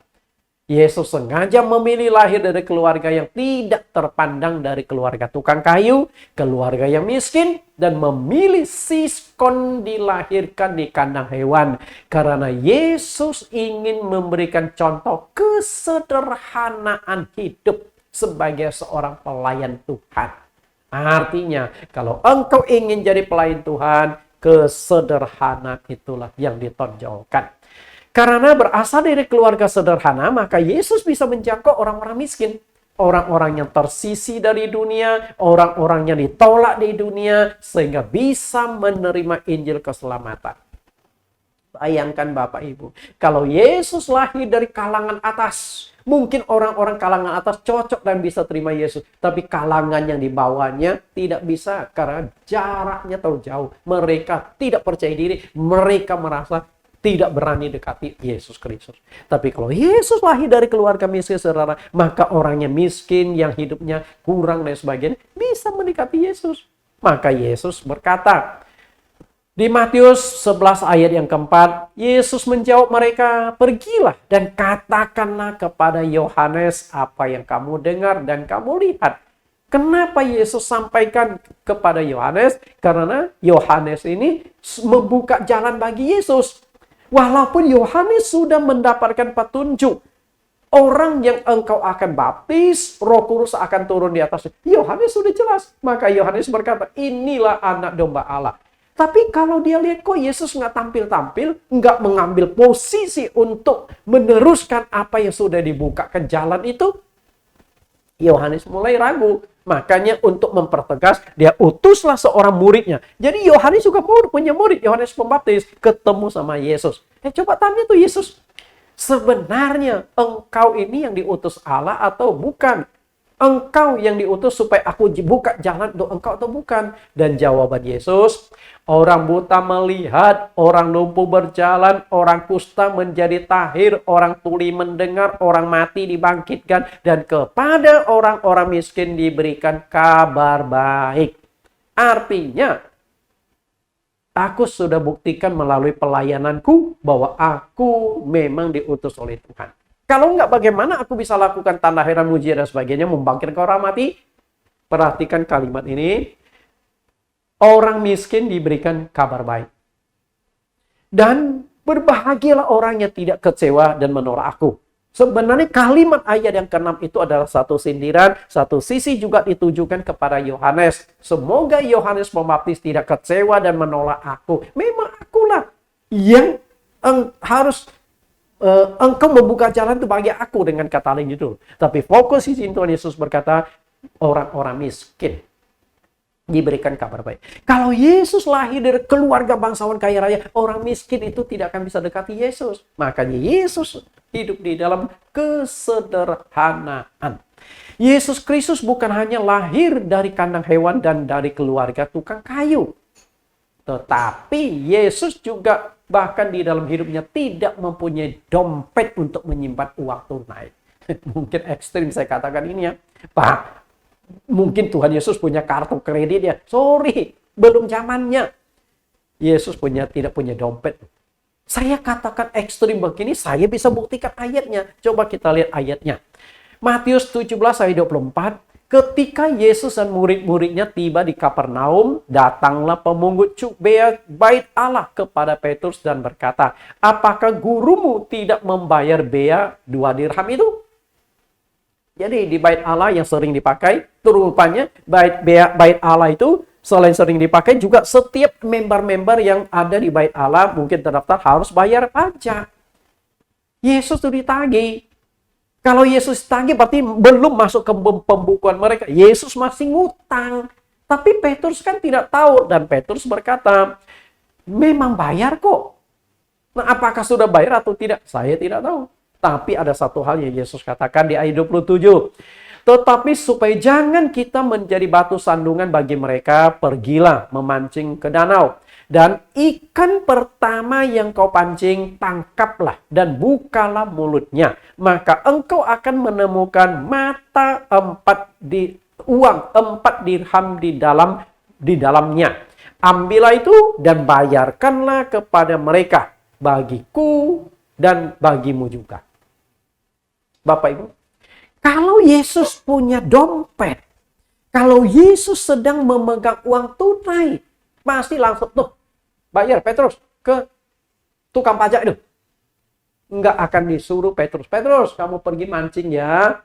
S1: Yesus sengaja memilih lahir dari keluarga yang tidak terpandang dari keluarga tukang kayu, keluarga yang miskin, dan memilih Siskon dilahirkan di kandang hewan. Karena Yesus ingin memberikan contoh kesederhanaan hidup sebagai seorang pelayan Tuhan. Artinya, kalau engkau ingin jadi pelayan Tuhan, kesederhanaan itulah yang ditonjolkan. Karena berasal dari keluarga sederhana, maka Yesus bisa menjangkau orang-orang miskin. Orang-orang yang tersisih dari dunia, orang-orang yang ditolak di dunia, sehingga bisa menerima Injil keselamatan. Bayangkan Bapak Ibu, kalau Yesus lahir dari kalangan atas, mungkin orang-orang kalangan atas cocok dan bisa terima Yesus. Tapi kalangan yang di bawahnya tidak bisa karena jaraknya terlalu jauh. Mereka tidak percaya diri, mereka merasa tidak berani dekati Yesus Kristus. Tapi kalau Yesus lahir dari keluarga miskin saudara, maka orangnya miskin yang hidupnya kurang dan sebagainya bisa mendekati Yesus. Maka Yesus berkata di Matius 11 ayat yang keempat, Yesus menjawab mereka, pergilah dan katakanlah kepada Yohanes apa yang kamu dengar dan kamu lihat. Kenapa Yesus sampaikan kepada Yohanes? Karena Yohanes ini membuka jalan bagi Yesus. Walaupun Yohanes sudah mendapatkan petunjuk, orang yang engkau akan baptis, Roh Kudus akan turun di atasnya. Yohanes sudah jelas. Maka Yohanes berkata, inilah anak domba Allah. Tapi kalau dia lihat kok Yesus nggak tampil-tampil, nggak mengambil posisi untuk meneruskan apa yang sudah dibukakan jalan itu, Yohanes mulai ragu. Makanya untuk mempertegas, dia utuslah seorang muridnya. Jadi Yohanes juga punya murid, Yohanes Pembaptis, ketemu sama Yesus. Coba tanya tuh Yesus, sebenarnya engkau ini yang diutus Allah atau bukan? engkau yang diutus supaya aku buka jalan untuk engkau atau bukan? Dan jawaban Yesus, orang buta melihat, orang lumpuh berjalan, orang kusta menjadi tahir, orang tuli mendengar, orang mati dibangkitkan, dan kepada orang-orang miskin diberikan kabar baik. Artinya, aku sudah buktikan melalui pelayananku bahwa aku memang diutus oleh Tuhan. Kalau enggak, bagaimana aku bisa lakukan tanda heran, mujizat, dan sebagainya, membangkitkan orang mati? Perhatikan kalimat ini. Orang miskin diberikan kabar baik. Dan berbahagialah orang yang tidak kecewa dan menolak aku. Sebenarnya kalimat ayat yang ke-6 itu adalah satu sindiran, satu sisi juga ditujukan kepada Yohanes. Semoga Yohanes Pembaptis tidak kecewa dan menolak aku. Memang akulah yang harus engkau membuka jalan itu bagi aku, dengan kata lain itu. Tapi fokus di sini Tuhan Yesus berkata, orang-orang miskin diberikan kabar baik. Kalau Yesus lahir dari keluarga bangsawan kaya raya, orang miskin itu tidak akan bisa dekati Yesus. Makanya Yesus hidup di dalam kesederhanaan. Yesus Kristus bukan hanya lahir dari kandang hewan dan dari keluarga tukang kayu. Tetapi Yesus juga bahkan di dalam hidupnya tidak mempunyai dompet untuk menyimpan uang tunai. Mungkin ekstrim saya katakan ini ya. Pak, mungkin Tuhan Yesus punya kartu kredit ya. Sorry, belum zamannya. Yesus tidak punya dompet. Saya katakan ekstrim begini, saya bisa buktikan ayatnya. Coba kita lihat ayatnya. Matius 17 ayat 24. Ketika Yesus dan murid-muridnya tiba di Kapernaum, datanglah pemungut cukai bait Allah kepada Petrus dan berkata, apakah gurumu tidak membayar bea 2 dirham itu? Jadi di bait Allah yang sering dipakai, rupanya bait Allah itu selain sering dipakai, juga setiap member-member yang ada di bait Allah mungkin terdaftar harus bayar pajak. Yesus itu ditagih. Kalau Yesus tagih berarti belum masuk ke pembukuan mereka. Yesus masih ngutang. Tapi Petrus kan tidak tahu. Dan Petrus berkata, memang bayar kok. Nah, apakah sudah bayar atau tidak? Saya tidak tahu. Tapi ada satu hal yang Yesus katakan di ayat 27. Tetapi supaya jangan kita menjadi batu sandungan bagi mereka, pergilah memancing ke danau. Dan ikan pertama yang kau pancing, tangkaplah dan bukalah mulutnya. Maka engkau akan menemukan uang 4 dirham di dalamnya. Ambillah itu dan bayarkanlah kepada mereka, bagiku dan bagimu juga. Bapak Ibu, kalau Yesus punya dompet, kalau Yesus sedang memegang uang tunai, pasti langsung tuh bayar Petrus ke tukang pajak itu. Enggak akan disuruh Petrus, kamu pergi mancing ya.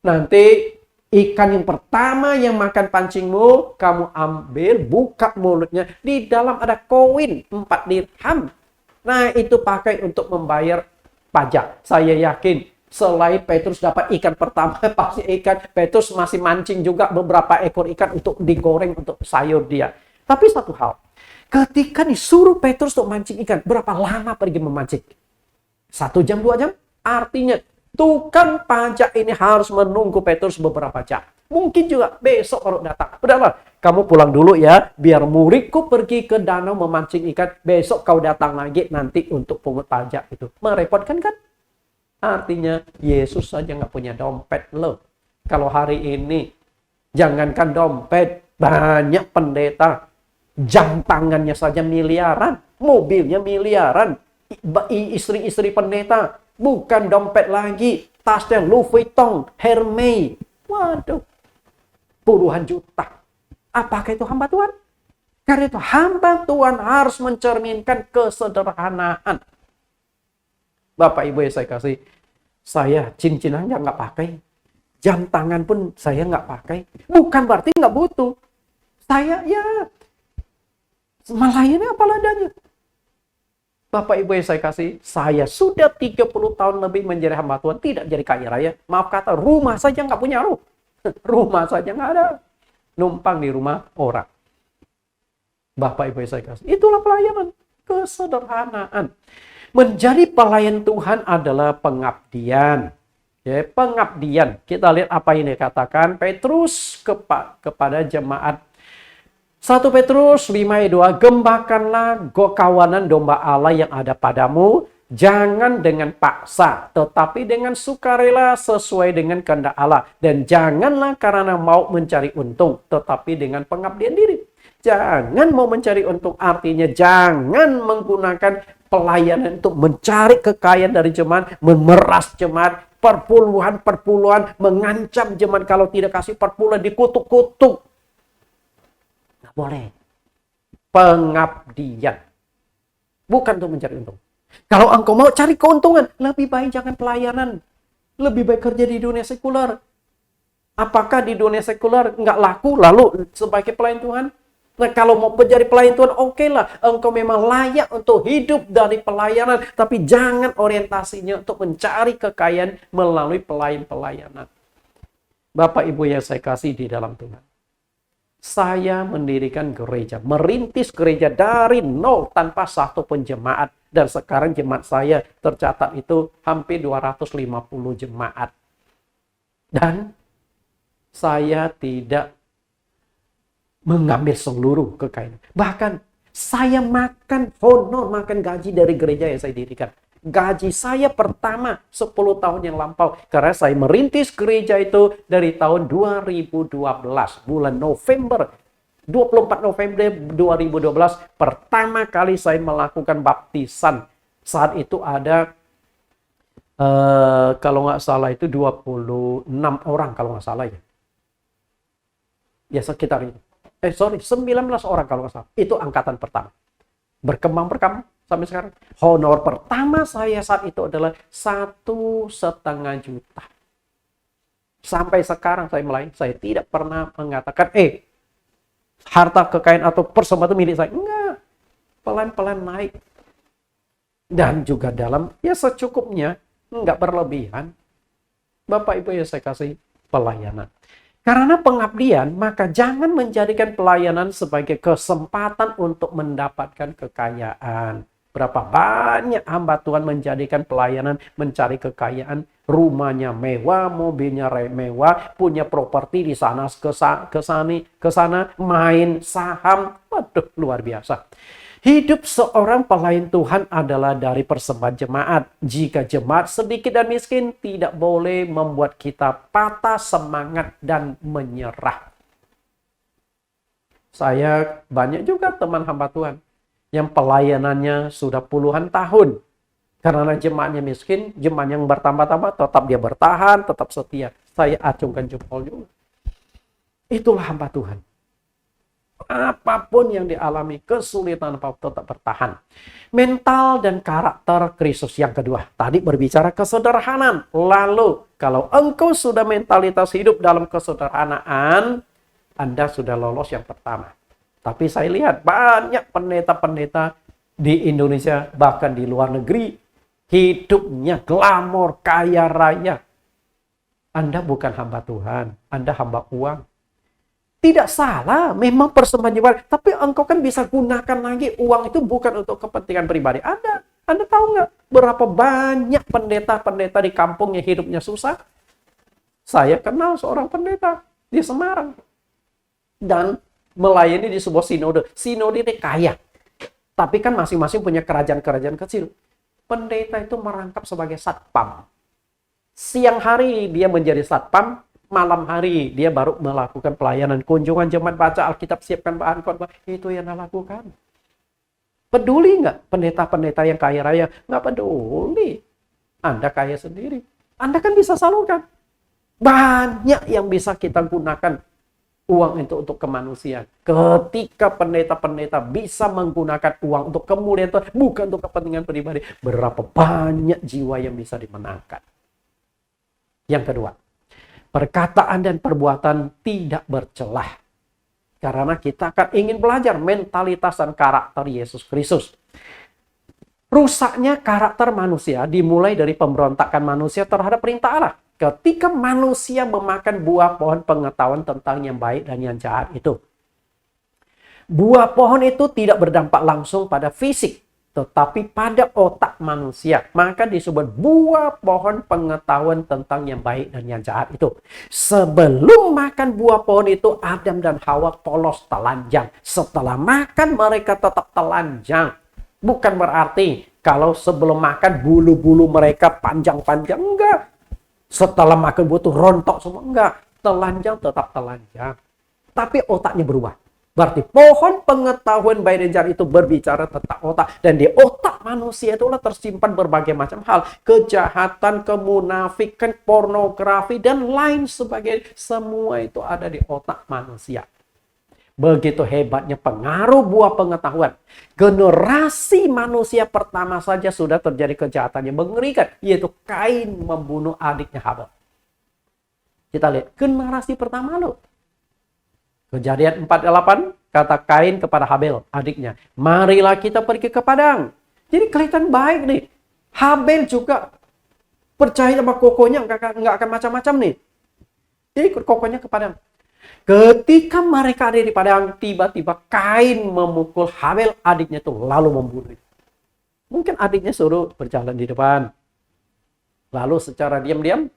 S1: Nanti ikan yang pertama yang makan pancingmu, kamu ambil, buka mulutnya. Di dalam ada koin 4 dirham. Nah, itu pakai untuk membayar pajak. Saya yakin selain Petrus dapat ikan pertama, pasti Petrus masih mancing juga beberapa ekor ikan untuk digoreng untuk sayur dia. Tapi satu hal, ketika disuruh Petrus untuk mancing ikan, berapa lama pergi memancing? 1 jam, 2 jam? Artinya tukang pajak ini harus menunggu Petrus beberapa jam. Mungkin juga besok baru datang. Udahlah, kamu pulang dulu ya, biar muridku pergi ke danau memancing ikan. Besok kau datang lagi nanti untuk pungut pajak itu. Merepotkan kan? Artinya Yesus saja nggak punya dompet loh. Kalau hari ini jangankan dompet, banyak pendeta jam tangannya saja miliaran, mobilnya miliaran, istri-istri pendeta bukan dompet lagi, tasnya Louis Vuitton, Hermes, waduh, puluhan juta. Apakah itu hamba Tuhan? Karena itu hamba Tuhan harus mencerminkan kesederhanaan. Bapak Ibu yang saya kasih, saya cincin aja nggak pakai. Jam tangan pun saya nggak pakai. Bukan berarti nggak butuh. Saya ya melayani apa adanya. Bapak Ibu yang saya kasih, saya sudah 30 tahun lebih menjadi hamba Tuhan, tidak jadi kaya raya. Maaf kata, rumah saja nggak punya rumah saja nggak ada. Numpang di rumah orang. Bapak Ibu yang saya kasih, itulah pelayanan. Kesederhanaan. Menjadi pelayan Tuhan adalah pengabdian. Ya, pengabdian. Kita lihat apa ini katakan Petrus kepada jemaat. 1 Petrus 5 ayat 2, gembalakanlah kawanan domba Allah yang ada padamu, jangan dengan paksa, tetapi dengan sukarela sesuai dengan kehendak Allah. Dan janganlah karena mau mencari untung, tetapi dengan pengabdian diri. Jangan mau mencari untung, artinya jangan menggunakan pelayanan untuk mencari kekayaan dari jemaat, memeras jemaat, perpuluhan, mengancam jemaat kalau tidak kasih perpuluhan dikutuk-kutuk. Nggak boleh. Pengabdian. Bukan untuk mencari untung. Kalau engkau mau cari keuntungan, lebih baik jangan pelayanan. Lebih baik kerja di dunia sekuler. Apakah di dunia sekuler nggak laku lalu sebagai pelayan Tuhan? Nah, kalau mau menjadi pelayan Tuhan, oke lah. Engkau memang layak untuk hidup dari pelayanan. Tapi jangan orientasinya untuk mencari kekayaan melalui pelayanan. Bapak Ibu yang saya kasih di dalam Tuhan. Saya mendirikan gereja, merintis gereja dari nol tanpa satu pun jemaat. Dan sekarang jemaat saya tercatat itu hampir 250 jemaat. Dan saya tidak mengambil seluruh kekayaan. Bahkan saya makan honor, makan gaji dari gereja yang saya dirikan. Gaji saya pertama 10 tahun yang lampau. Karena saya merintis gereja itu dari tahun 2012. Bulan November. 24 November 2012. Pertama kali saya melakukan baptisan. Saat itu ada, kalau nggak salah itu 26 orang kalau nggak salah ya. Ya sekitar itu. 19 orang kalau nggak salah. Itu angkatan pertama. Berkembang sampai sekarang. Honor pertama saya saat itu adalah 1,5 juta. Sampai sekarang saya melayani, saya tidak pernah mengatakan, harta kekayaan atau persembahan itu milik saya. Enggak. Pelan-pelan naik. Dan juga dalam, ya secukupnya, enggak berlebihan. Bapak Ibu yang saya kasih, pelayanan. Karena pengabdian, maka jangan menjadikan pelayanan sebagai kesempatan untuk mendapatkan kekayaan. Berapa banyak hamba Tuhan menjadikan pelayanan mencari kekayaan, rumahnya mewah, mobilnya mewah, punya properti di sana ke sana, main saham. Waduh, luar biasa. Hidup seorang pelayan Tuhan adalah dari persembahan jemaat. Jika jemaat sedikit dan miskin, tidak boleh membuat kita patah semangat dan menyerah. Saya banyak juga teman hamba Tuhan yang pelayanannya sudah puluhan tahun. Karena jemaatnya miskin, jemaat yang bertambah-tambah, tetap dia bertahan, tetap setia. Saya acungkan jempol juga. Itulah hamba Tuhan. Apapun yang dialami, kesulitan apapun tetap bertahan. Mental dan karakter Kristus yang kedua. Tadi berbicara kesederhanaan. Lalu, kalau engkau sudah mentalitas hidup dalam kesederhanaan, Anda sudah lolos yang pertama. Tapi saya lihat banyak pendeta-pendeta di Indonesia, bahkan di luar negeri, hidupnya glamor, kaya raya. Anda bukan hamba Tuhan, Anda hamba uang. Tidak salah, memang persembahan jiwa. Tapi engkau kan bisa gunakan lagi uang itu bukan untuk kepentingan pribadi Anda. Anda tahu nggak berapa banyak pendeta-pendeta di kampung yang hidupnya susah? Saya kenal seorang pendeta di Semarang. Dan melayani di sebuah sinode. Sinode ini kaya. Tapi kan masing-masing punya kerajaan-kerajaan kecil. Pendeta itu merangkap sebagai satpam. Siang hari dia menjadi satpam. Malam hari dia baru melakukan pelayanan, kunjungan jemaat, baca Alkitab, siapkan bahan khotbah. Itu yang dia lakukan. Peduli nggak pendeta-pendeta yang kaya raya? Nggak peduli. Anda kaya sendiri. Anda kan bisa salurkan. Banyak yang bisa kita gunakan uang itu untuk kemanusiaan. Ketika pendeta-pendeta bisa menggunakan uang untuk kemuliaan Tuhan, bukan untuk kepentingan pribadi, berapa banyak jiwa yang bisa dimenangkan. Yang kedua, perkataan dan perbuatan tidak bercelah. Karena kita akan ingin belajar mentalitas dan karakter Yesus Kristus. Rusaknya karakter manusia dimulai dari pemberontakan manusia terhadap perintah Allah. Ketika manusia memakan buah pohon pengetahuan tentang yang baik dan yang jahat itu. Buah pohon itu tidak berdampak langsung pada fisik, tetapi pada otak manusia. Maka disebut buah pohon pengetahuan tentang yang baik dan yang jahat itu. Sebelum makan buah pohon itu, Adam dan Hawa polos telanjang. Setelah makan mereka tetap telanjang. Bukan berarti kalau sebelum makan bulu-bulu mereka panjang-panjang. Enggak. Setelah makan buah itu rontok semua. Enggak. Telanjang tetap telanjang. Tapi otaknya berubah. Berarti pohon pengetahuan baik dan jahat itu berbicara tentang otak. Dan di otak manusia itulah tersimpan berbagai macam hal. Kejahatan, kemunafikan, pornografi, dan lain sebagainya. Semua itu ada di otak manusia. Begitu hebatnya pengaruh buah pengetahuan. Generasi manusia pertama saja sudah terjadi kejahatan yang mengerikan. Yaitu Kain membunuh adiknya Habel. Kita lihat generasi pertama loh. Kejadian 48, kata Kain kepada Habel, adiknya, marilah kita pergi ke padang. Jadi kelihatan baik nih. Habel juga percaya sama kokonya, nggak akan macam-macam nih. Jadi ikut kokonya ke padang. Ketika mereka ada di padang, tiba-tiba Kain memukul Habel, adiknya itu, lalu membunuh. Mungkin adiknya suruh berjalan di depan. Lalu secara diam-diam,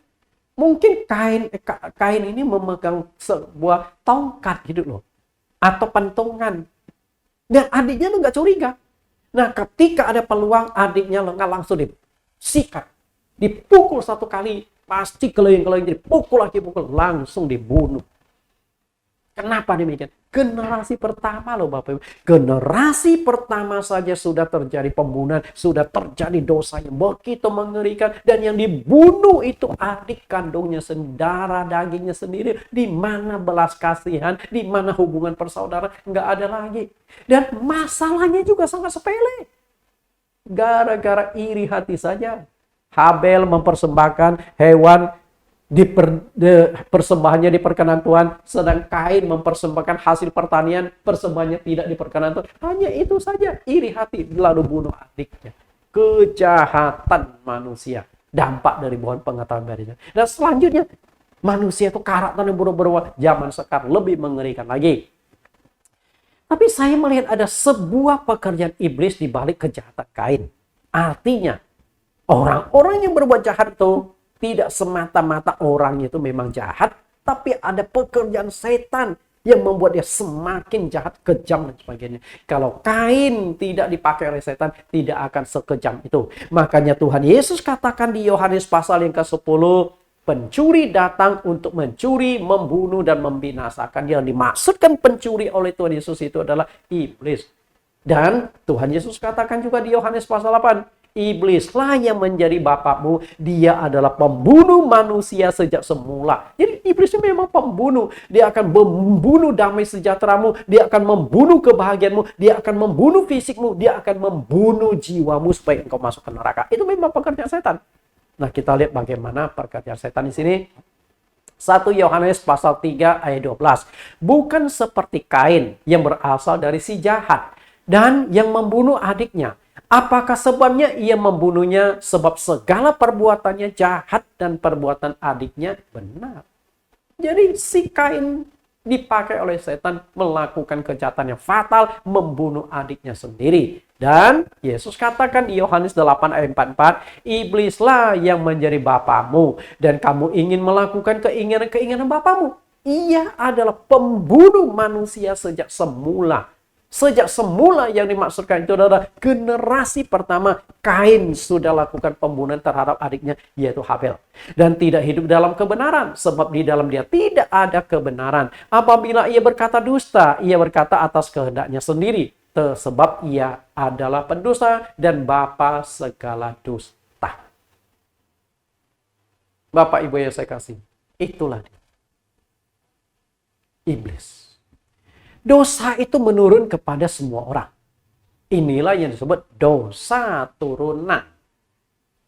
S1: mungkin Kain ini memegang sebuah tongkat gitu loh. Atau pentungan. Dan adiknya tuh nggak curiga. Nah ketika ada peluang, adiknya langsung disikat. Dipukul satu kali. Pasti keleng-keleng, dipukul lagi, langsung dibunuh. Kenapa demikian? Generasi pertama loh Bapak Ibu. Generasi pertama saja sudah terjadi pembunuhan, sudah terjadi dosa yang begitu mengerikan. Dan yang dibunuh itu adik kandungnya, darah dagingnya sendiri. Di mana belas kasihan, di mana hubungan persaudaraan, nggak ada lagi. Dan masalahnya juga sangat sepele. Gara-gara iri hati saja. Habel mempersembahkan hewan, persembahannya diperkenan Tuhan, sedang Kain mempersembahkan hasil pertanian, persembahannya tidak diperkenan Tuhan. Hanya itu saja, iri hati, lalu bunuh adiknya. Kejahatan manusia, dampak dari pohon pengetahuan baik dan jahat. Dan selanjutnya, manusia itu karakternya berubah-ubah, zaman sekarang lebih mengerikan lagi. Tapi saya melihat ada sebuah pekerjaan iblis di balik kejahatan Kain. Artinya, orang-orang yang berbuat jahat itu tidak semata-mata orangnya itu memang jahat, tapi ada pekerjaan setan yang membuat dia semakin jahat, kejam, dan sebagainya. Kalau Kain tidak dipakai oleh setan, tidak akan sekejam itu. Makanya Tuhan Yesus katakan di Yohanes pasal yang ke-10, pencuri datang untuk mencuri, membunuh, dan membinasakan. Yang dimaksudkan pencuri oleh Tuhan Yesus itu adalah iblis. Dan Tuhan Yesus katakan juga di Yohanes pasal 8, iblislah yang menjadi bapakmu, dia adalah pembunuh manusia sejak semula. Jadi iblis memang pembunuh. Dia akan membunuh damai sejahteramu, dia akan membunuh kebahagiaanmu, dia akan membunuh fisikmu, dia akan membunuh jiwamu supaya engkau masuk ke neraka. Itu memang pekerjaan setan. Nah, kita lihat bagaimana pekerjaan setan di sini. 1 Yohanes pasal 3 ayat 12. Bukan seperti Kain yang berasal dari si jahat dan yang membunuh adiknya. Apakah sebabnya ia membunuhnya? Sebab segala perbuatannya jahat dan perbuatan adiknya benar. Jadi si Kain dipakai oleh setan melakukan kejahatan yang fatal, membunuh adiknya sendiri. Dan Yesus katakan di Yohanes 8 ayat 44, iblislah yang menjadi bapamu dan kamu ingin melakukan keinginan-keinginan bapamu. Ia adalah pembunuh manusia sejak semula. Sejak semula yang dimaksudkan itu adalah generasi pertama Kain sudah lakukan pembunuhan terhadap adiknya yaitu Habel. Dan tidak hidup dalam kebenaran sebab di dalam dia tidak ada kebenaran. Apabila ia berkata dusta, ia berkata atas kehendaknya sendiri. Sebab ia adalah pendusta dan bapa segala dusta. Bapak Ibu yang saya kasih, itulah dia. Iblis. Dosa itu menurun kepada semua orang. Inilah yang disebut dosa turunan.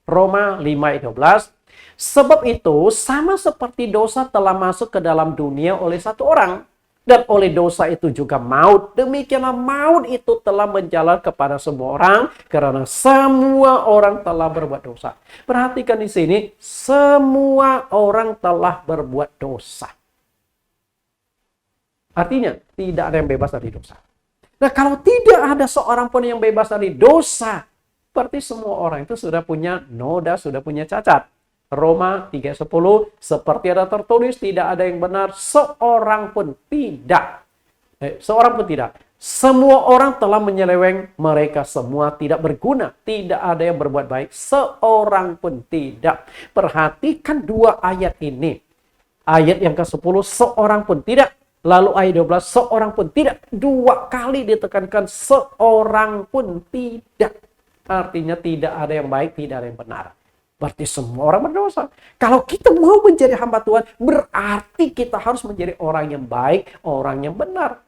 S1: Roma 5 ayat 12. Sebab itu sama seperti dosa telah masuk ke dalam dunia oleh satu orang. Dan oleh dosa itu juga maut. Demikianlah maut itu telah menjalar kepada semua orang. Karena semua orang telah berbuat dosa. Perhatikan di sini. Semua orang telah berbuat dosa. Artinya, tidak ada yang bebas dari dosa. Nah, kalau tidak ada seorang pun yang bebas dari dosa, berarti semua orang itu sudah punya noda, sudah punya cacat. Roma 3:10, seperti ada tertulis, tidak ada yang benar, seorang pun tidak. Seorang pun tidak. Semua orang telah menyeleweng, mereka semua tidak berguna. Tidak ada yang berbuat baik, seorang pun tidak. Perhatikan dua ayat ini. Ayat yang ke-10, seorang pun tidak. Lalu ayat 12, seorang pun tidak. Dua kali ditekankan, seorang pun tidak. Artinya tidak ada yang baik, tidak ada yang benar. Berarti semua orang berdosa. Kalau kita mau menjadi hamba Tuhan, berarti kita harus menjadi orang yang baik, orang yang benar.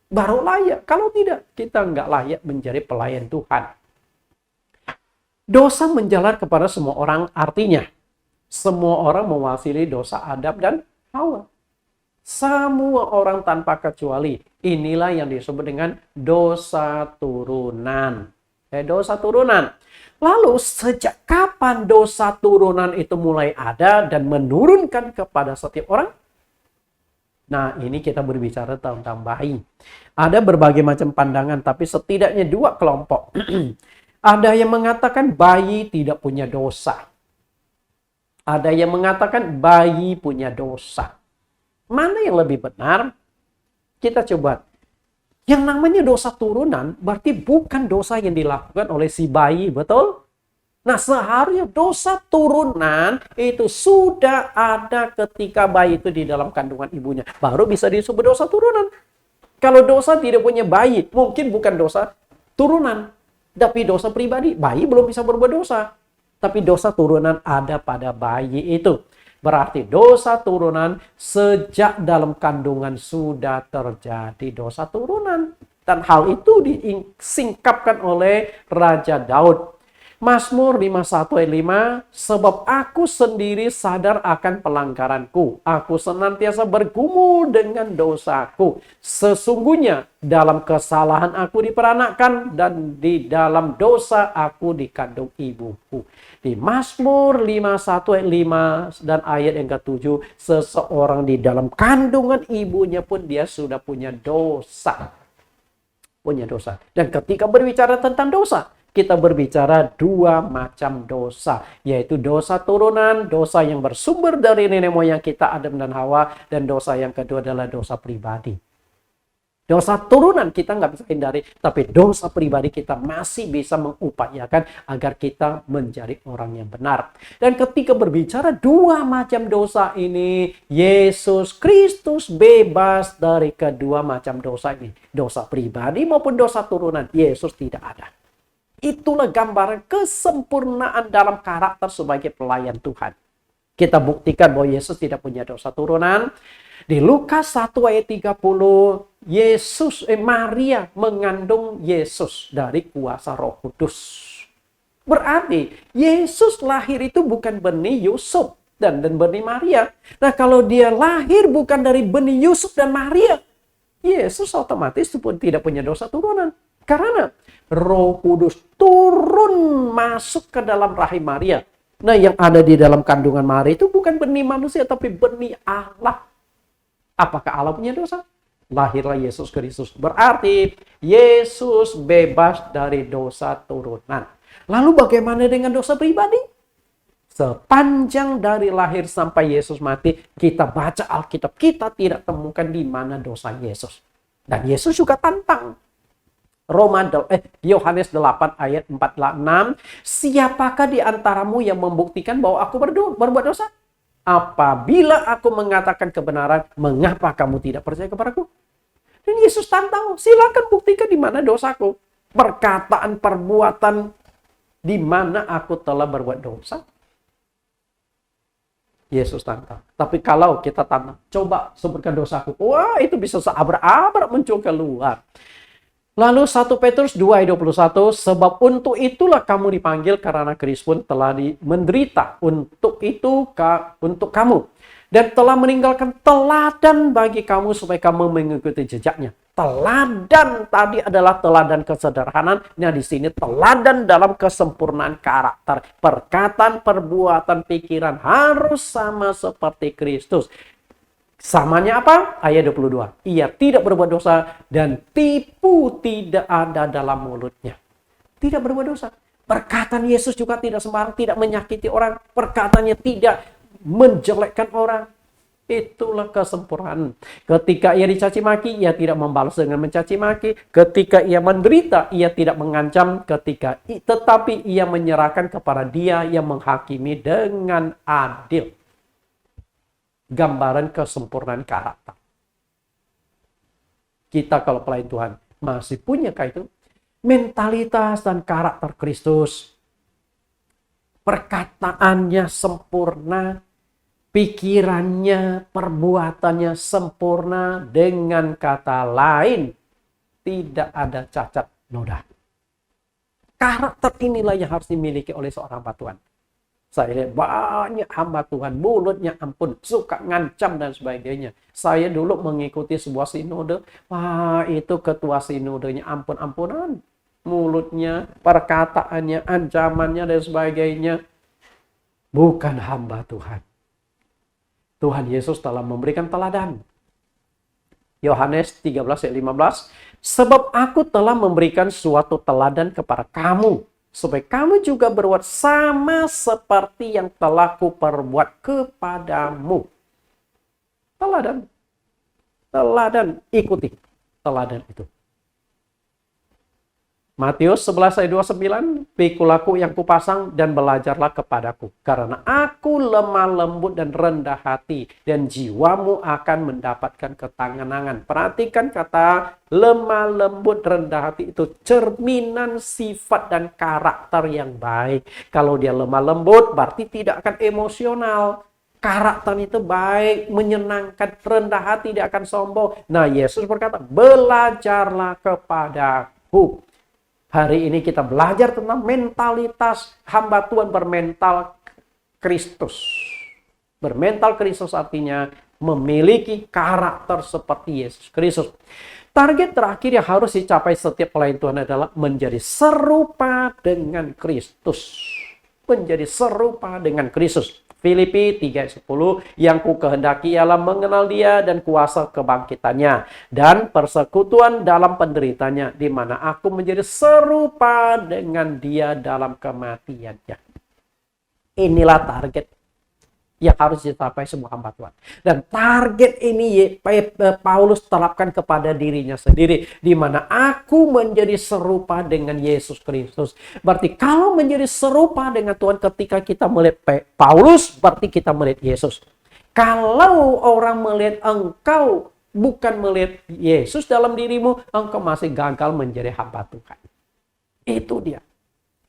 S1: Baru layak. Kalau tidak, kita nggak layak menjadi pelayan Tuhan. Dosa menjalar kepada semua orang, artinya semua orang mewakili dosa Adam dan Hawa. Semua orang tanpa kecuali. Inilah yang disebut dengan dosa turunan. Dosa turunan. Lalu sejak kapan dosa turunan itu mulai ada dan menurunkan kepada setiap orang? Nah, ini kita berbicara tentang bayi. Ada berbagai macam pandangan, tapi setidaknya dua kelompok. Ada yang mengatakan bayi tidak punya dosa. Ada yang mengatakan bayi punya dosa. Mana yang lebih benar? Kita coba. Yang namanya dosa turunan berarti bukan dosa yang dilakukan oleh si bayi, betul? Nah, seharusnya dosa turunan itu sudah ada ketika bayi itu di dalam kandungan ibunya. Baru bisa disebut dosa turunan. Kalau dosa tidak punya bayi, mungkin bukan dosa turunan. Tapi dosa pribadi, bayi belum bisa berbuat dosa. Tapi dosa turunan ada pada bayi itu. Berarti dosa turunan sejak dalam kandungan sudah terjadi dosa turunan. Dan hal itu disingkapkan oleh Raja Daud. Mazmur 51 ayat 5, sebab aku sendiri sadar akan pelanggaranku. Aku senantiasa bergumul dengan dosaku. Sesungguhnya dalam kesalahan aku diperanakkan dan di dalam dosa aku dikandung ibuku. Di Mazmur 51 ayat 5 dan ayat yang ke-7, seseorang di dalam kandungan ibunya pun dia sudah punya dosa. Punya dosa. Dan ketika berbicara tentang dosa, kita berbicara dua macam dosa, yaitu dosa turunan, dosa yang bersumber dari nenek moyang kita Adam dan Hawa, dan dosa yang kedua adalah dosa pribadi. Dosa turunan kita nggak bisa hindari, tapi dosa pribadi kita masih bisa mengupayakan agar kita menjadi orang yang benar. Dan ketika berbicara dua macam dosa ini, Yesus Kristus bebas dari kedua macam dosa ini. Dosa pribadi maupun dosa turunan, Yesus tidak ada. Itulah gambaran kesempurnaan dalam karakter sebagai pelayan Tuhan. Kita buktikan bahwa Yesus tidak punya dosa turunan. Di Lukas 1 ayat 30, Maria mengandung Yesus dari kuasa Roh Kudus. Berarti Yesus lahir itu bukan benih Yusuf dan benih Maria. Nah, kalau dia lahir bukan dari benih Yusuf dan Maria, Yesus otomatis pun tidak punya dosa turunan. Karena Roh Kudus turun masuk ke dalam rahim Maria. Nah, yang ada di dalam kandungan Maria itu bukan benih manusia, tapi benih Allah. Apakah Allah punya dosa? Lahirlah Yesus Kristus. Berarti Yesus bebas dari dosa turunan. Lalu bagaimana dengan dosa pribadi? Sepanjang dari lahir sampai Yesus mati, kita baca Alkitab, kita tidak temukan di mana dosa Yesus. Dan Yesus juga tantang. Yohanes 8 ayat 46, siapakah di antaramu yang membuktikan bahwa aku berbuat dosa? Apabila aku mengatakan kebenaran, mengapa kamu tidak percaya kepadaku? Dan Yesus tantang, silakan buktikan di mana dosaku. Perkataan, perbuatan, di mana aku telah berbuat dosa. Yesus tantang. Tapi kalau kita tantang, coba sebutkan dosaku. Wah, itu bisa seabrak-abrak muncul keluar. Lalu 1 Petrus 2 ayat 21, sebab untuk itulah kamu dipanggil karena Kristus pun telah menderita untuk kamu. Dan telah meninggalkan teladan bagi kamu supaya kamu mengikuti jejaknya. Teladan tadi adalah teladan kesederhanaan. Nah, di sini teladan dalam kesempurnaan karakter. Perkataan, perbuatan, pikiran harus sama seperti Kristus. Samanya apa? Ayat 22. Ia tidak berbuat dosa dan tipu tidak ada dalam mulutnya. Tidak berbuat dosa. Perkataan Yesus juga tidak sembarang, tidak menyakiti orang. Perkataannya tidak menjelekkan orang. Itulah kesempurnaan. Ketika ia dicaci maki, ia tidak membalas dengan mencaci maki. Ketika ia menderita, ia tidak mengancam. Tetapi ia menyerahkan kepada Dia yang menghakimi dengan adil. Gambaran kesempurnaan karakter. Kita kalau pelayan Tuhan masih punya itu mentalitas dan karakter Kristus. Perkataannya sempurna, pikirannya, perbuatannya sempurna, dengan kata lain tidak ada cacat noda. Karakter inilah yang harus dimiliki oleh seorang hamba Tuhan. Saya lihat banyak hamba Tuhan, mulutnya ampun, suka ngancam dan sebagainya. Saya dulu mengikuti sebuah sinode, wah itu ketua sinodenya ampun-ampunan. Mulutnya, perkataannya, ancamannya dan sebagainya. Bukan hamba Tuhan. Tuhan Yesus telah memberikan teladan. Yohanes 13 ayat 15. Sebab aku telah memberikan suatu teladan kepada kamu, supaya kamu juga berbuat sama seperti yang telah kuperbuat kepadamu. Teladan. Teladan. Ikuti teladan itu. Matius 11 ayat 29, pikulah-Ku yang kupasang dan belajarlah kepadaku. Karena aku lemah lembut dan rendah hati, dan jiwamu akan mendapatkan ketenangan. Perhatikan kata lemah lembut, rendah hati itu cerminan sifat dan karakter yang baik. Kalau dia lemah lembut, berarti tidak akan emosional. Karakter itu baik, menyenangkan, rendah hati, tidak akan sombong. Nah, Yesus berkata, belajarlah kepadaku. Hari ini kita belajar tentang mentalitas hamba Tuhan bermental Kristus. Bermental Kristus artinya memiliki karakter seperti Yesus Kristus. Target terakhir yang harus dicapai setiap pelayan Tuhan adalah menjadi serupa dengan Kristus. Menjadi serupa dengan Kristus. Filipi 3:10, yang ku kehendaki ialah mengenal Dia dan kuasa kebangkitannya dan persekutuan dalam penderitanya, di mana aku menjadi serupa dengan Dia dalam kematiannya. Inilah target yang harus dicapai semua hamba Tuhan. Dan target ini Paulus terapkan kepada dirinya sendiri, di mana aku menjadi serupa dengan Yesus Kristus. Berarti kalau menjadi serupa dengan Tuhan, ketika kita melihat Paulus, berarti kita melihat Yesus. Kalau orang melihat engkau bukan melihat Yesus dalam dirimu, engkau masih gagal menjadi hamba Tuhan. Itu dia.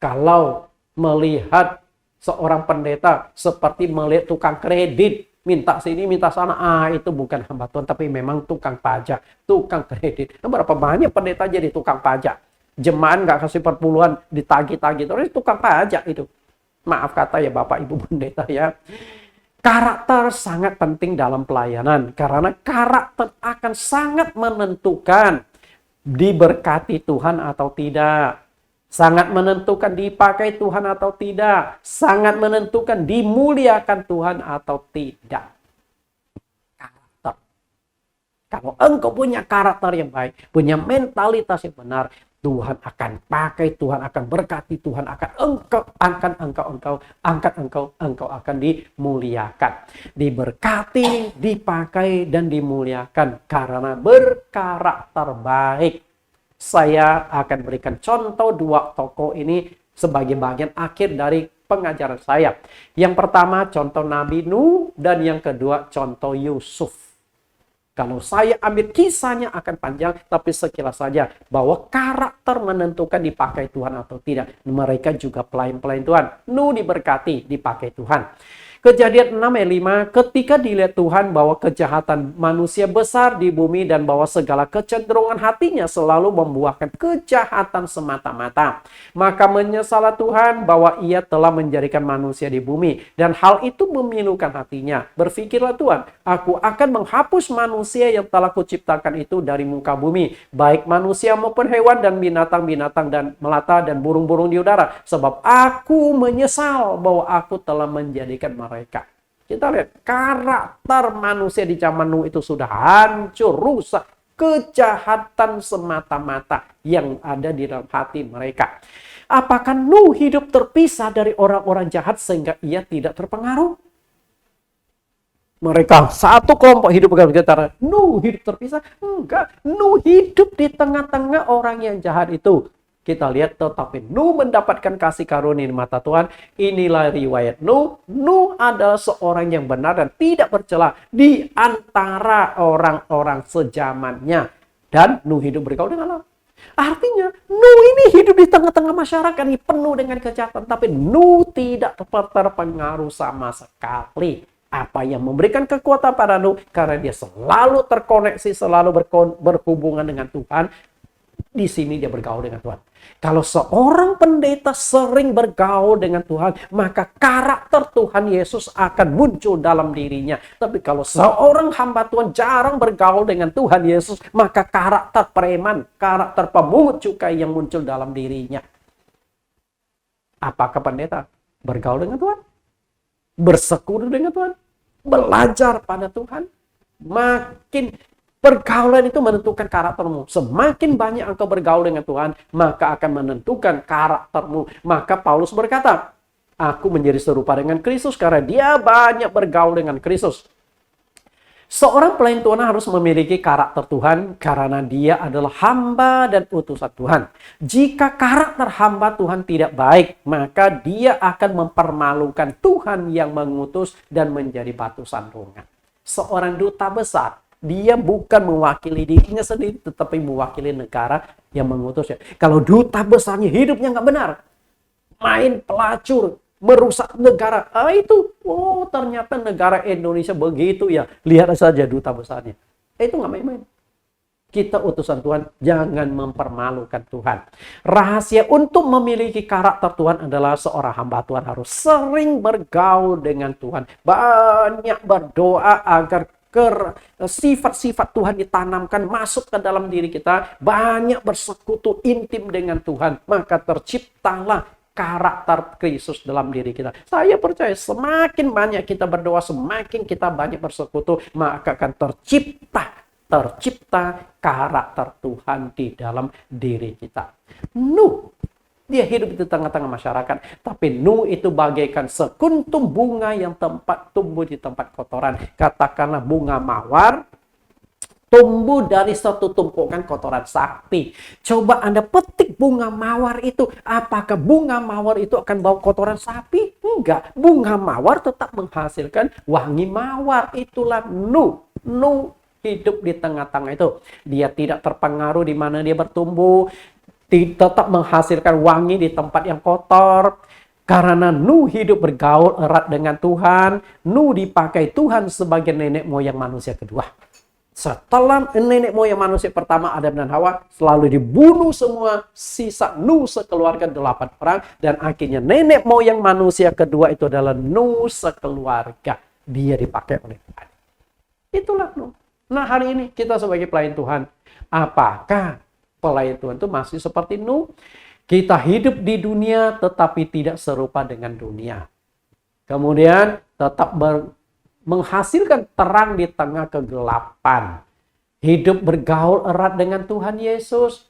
S1: Kalau melihat seorang pendeta seperti melihat tukang kredit, minta sini, minta sana, itu bukan hamba Tuhan, tapi memang tukang pajak, tukang kredit. Nah, berapa banyak pendeta jadi tukang pajak? Jemaat nggak kasih perpuluhan, ditagih-tagih terus, tukang pajak itu. Maaf kata ya Bapak Ibu pendeta ya. Karakter sangat penting dalam pelayanan, karena karakter akan sangat menentukan diberkati Tuhan atau tidak. Sangat menentukan dipakai Tuhan atau tidak. Sangat menentukan dimuliakan Tuhan atau tidak. Karakter. Kalau engkau punya karakter yang baik, punya mentalitas yang benar, Tuhan akan pakai, Tuhan akan berkati, Tuhan akan engkau akan dimuliakan. Diberkati, dipakai, dan dimuliakan karena berkarakter baik. Saya akan berikan contoh dua tokoh ini sebagai bagian akhir dari pengajaran saya. Yang pertama contoh Nabi Nuh, dan yang kedua contoh Yusuf. Kalau saya ambil kisahnya akan panjang, tapi sekilas saja bahwa karakter menentukan dipakai Tuhan atau tidak. Mereka juga pelayan-pelayan Tuhan. Nuh diberkati, dipakai Tuhan. Kejadian 6 ayat 5, ketika dilihat Tuhan bahwa kejahatan manusia besar di bumi dan bahwa segala kecenderungan hatinya selalu membuahkan kejahatan semata-mata, maka menyesallah Tuhan bahwa Ia telah menjadikan manusia di bumi, dan hal itu memilukan hatinya. Berfikirlah Tuhan, aku akan menghapus manusia yang telah kuciptakan itu dari muka bumi, baik manusia maupun hewan dan binatang-binatang dan melata dan burung-burung di udara, sebab aku menyesal bahwa aku telah menjadikan mereka. Kita lihat karakter manusia di zaman Nuh itu sudah hancur, rusak. Kejahatan semata-mata yang ada di dalam hati mereka. Apakah Nuh hidup terpisah dari orang-orang jahat sehingga ia tidak terpengaruh? Mereka satu kelompok hidup bergetar. Nuh hidup terpisah? Enggak. Nuh hidup di tengah-tengah orang yang jahat itu. Kita lihat, tetapi Nuh mendapatkan kasih karunia di mata Tuhan. Inilah riwayat Nuh. Nuh adalah seorang yang benar dan tidak bercela di antara orang-orang sezamannya. Dan Nuh hidup bergaul dengan Allah. Artinya, Nuh ini hidup di tengah-tengah masyarakat ini penuh dengan kejahatan. Tapi Nuh tidak terpengaruh sama sekali. Apa yang memberikan kekuatan pada Nuh? Karena dia selalu terkoneksi, selalu berhubungan dengan Tuhan. Di sini dia bergaul dengan Tuhan. Kalau seorang pendeta sering bergaul dengan Tuhan, maka karakter Tuhan Yesus akan muncul dalam dirinya. Tapi kalau seorang hamba Tuhan jarang bergaul dengan Tuhan Yesus, maka karakter preman, karakter pemungut cukai yang muncul dalam dirinya. Apakah pendeta bergaul dengan Tuhan? Bersekutu dengan Tuhan? Belajar pada Tuhan? Makin pergaulan itu menentukan karaktermu. Semakin banyak engkau bergaul dengan Tuhan, maka akan menentukan karaktermu. Maka Paulus berkata, aku menjadi serupa dengan Kristus karena dia banyak bergaul dengan Kristus. Seorang pelayan Tuhan harus memiliki karakter Tuhan karena dia adalah hamba dan utusan Tuhan. Jika karakter hamba Tuhan tidak baik, maka dia akan mempermalukan Tuhan yang mengutus dan menjadi batu sandungan. Seorang duta besar, dia bukan mewakili dirinya sendiri, tetapi mewakili negara yang mengutusnya. Kalau duta besarnya hidupnya nggak benar, main pelacur, merusak negara, ternyata negara Indonesia begitu ya. Lihat saja duta besarnya. Itu nggak main-main. Kita utusan Tuhan, jangan mempermalukan Tuhan. Rahasia untuk memiliki karakter Tuhan adalah seorang hamba Tuhan harus sering bergaul dengan Tuhan. Banyak berdoa agar sifat-sifat Tuhan ditanamkan masuk ke dalam diri kita. Banyak bersekutu intim dengan Tuhan. Maka terciptalah karakter Kristus dalam diri kita. Saya percaya semakin banyak kita berdoa, semakin kita banyak bersekutu, maka akan tercipta karakter Tuhan di dalam diri kita. Nuh, dia hidup di tengah-tengah masyarakat, tapi Nuh itu bagaikan sekuntum bunga yang tumbuh di tempat kotoran. Katakanlah bunga mawar tumbuh dari satu tumpukan kotoran sapi. Coba Anda petik bunga mawar itu. Apakah bunga mawar itu akan bawa kotoran sapi? Enggak. Bunga mawar tetap menghasilkan wangi mawar. Itulah Nuh. Nuh hidup di tengah-tengah itu. Dia tidak terpengaruh di mana dia bertumbuh. Tetap menghasilkan wangi di tempat yang kotor. Karena Nuh hidup bergaul erat dengan Tuhan. Nuh dipakai Tuhan sebagai nenek moyang manusia kedua. Setelah nenek moyang manusia pertama Adam dan Hawa selalu dibunuh semua, sisa Nuh sekeluarga 8 orang, dan akhirnya nenek moyang manusia kedua itu adalah Nuh sekeluarga. Dia dipakai oleh Tuhan. Itulah Nuh. Nah, hari ini kita sebagai pelayan Tuhan, apakah pelayan Tuhan itu masih seperti Nuh? Kita hidup di dunia tetapi tidak serupa dengan dunia. Kemudian tetap menghasilkan terang di tengah kegelapan. Hidup bergaul erat dengan Tuhan Yesus.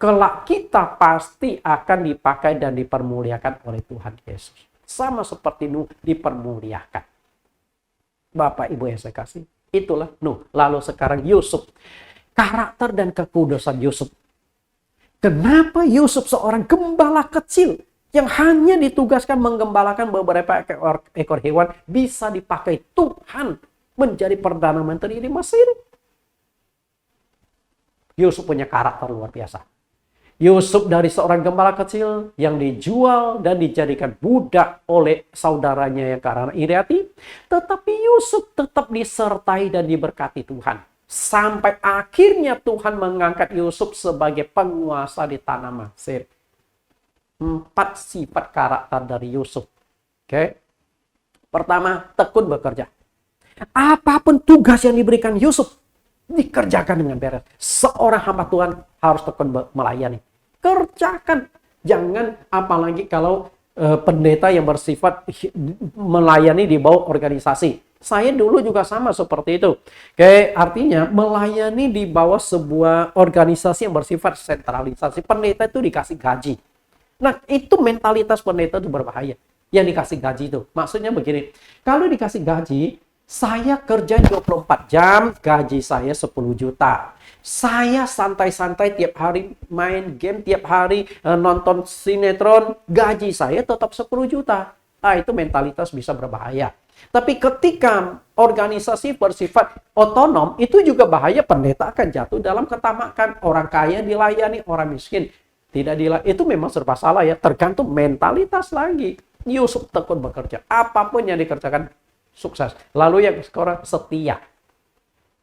S1: Kelak kita pasti akan dipakai dan dipermuliakan oleh Tuhan Yesus. Sama seperti Nuh dipermuliakan. Bapak Ibu yang saya kasih, itulah Nuh. Lalu sekarang Yusuf. Karakter dan kekudusan Yusuf. Kenapa Yusuf seorang gembala kecil yang hanya ditugaskan menggembalakan beberapa ekor hewan bisa dipakai Tuhan menjadi Perdana Menteri di Mesir? Yusuf punya karakter luar biasa. Yusuf dari seorang gembala kecil yang dijual dan dijadikan budak oleh saudaranya yang karena iri hati. Tetapi Yusuf tetap disertai dan diberkati Tuhan. Sampai akhirnya Tuhan mengangkat Yusuf sebagai penguasa di tanah Mesir. 4 sifat karakter dari Yusuf. Oke. Pertama, tekun bekerja. Apapun tugas yang diberikan Yusuf, dikerjakan dengan beres. Seorang hamba Tuhan harus tekun melayani. Kerjakan. Jangan, apalagi kalau pendeta yang bersifat melayani di bawah organisasi. Saya dulu juga sama seperti itu. Kayak artinya melayani di bawah sebuah organisasi yang bersifat sentralisasi. Pendeta itu dikasih gaji. Nah, itu mentalitas pendeta itu berbahaya. Yang dikasih gaji itu. Maksudnya begini, kalau dikasih gaji, saya kerja 24 jam, gaji saya 10 juta. Saya santai-santai tiap hari main game, tiap hari nonton sinetron, gaji saya tetap 10 juta. Nah, itu mentalitas bisa berbahaya. Tapi ketika organisasi bersifat otonom, itu juga bahaya, pendeta akan jatuh dalam ketamakan. Orang kaya dilayani, orang miskin tidak dilayani. Itu memang serba salah ya, tergantung mentalitas lagi. Yusuf tekun bekerja, apapun yang dikerjakan sukses. Lalu yang sekarang setia.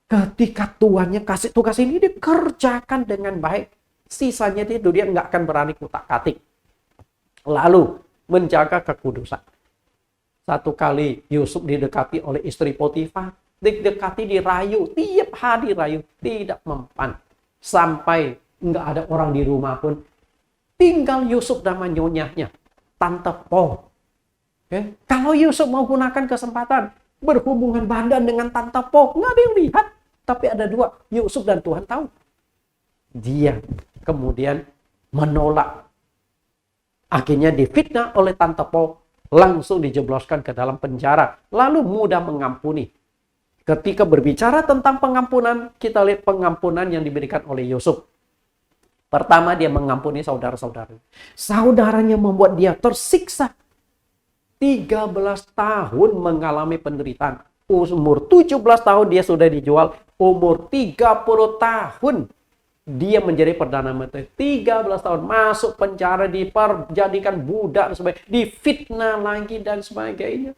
S1: Ketika tuannya kasih tugas ini, dikerjakan dengan baik. Sisanya dia nggak akan berani kutak-katik. Lalu menjaga kekudusan. Satu kali Yusuf didekati oleh istri Potifar, didekati, dirayu, tiap hari dirayu, tidak mempan. Sampai nggak ada orang di rumah pun, tinggal Yusuf dan nyonyahnya, Tante Po. Okay? Kalau Yusuf mau gunakan kesempatan berhubungan badan dengan Tante Po, nggak ada yang lihat. Tapi ada dua, Yusuf dan Tuhan tahu. Dia kemudian menolak. Akhirnya difitnah oleh Tante Po, langsung dijebloskan ke dalam penjara, lalu mudah mengampuni. Ketika berbicara tentang pengampunan, kita lihat pengampunan yang diberikan oleh Yusuf. Pertama, dia mengampuni saudara-saudaranya. Saudaranya membuat dia tersiksa. 13 tahun mengalami penderitaan. Umur 17 tahun dia sudah dijual. Umur 30 tahun dia menjadi Perdana Menteri. 13 tahun masuk penjara, diperjadikan budak dan sebagainya, difitnah lagi dan sebagainya.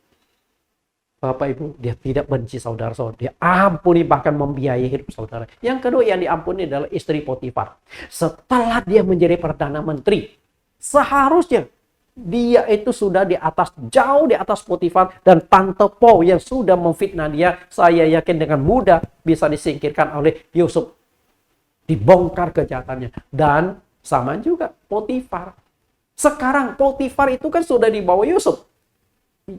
S1: Bapak Ibu, dia tidak benci saudara-saudara. Dia ampuni, bahkan membiayai hidup saudara. Yang kedua yang diampuni adalah istri Potifar. Setelah dia menjadi Perdana Menteri, seharusnya dia itu sudah di atas, jauh di atas Potifar dan Tante Po yang sudah memfitnah dia. Saya yakin dengan mudah bisa disingkirkan oleh Yusuf. Dibongkar kejahatannya. Dan sama juga Potifar. Sekarang Potifar itu kan sudah di bawah Yusuf.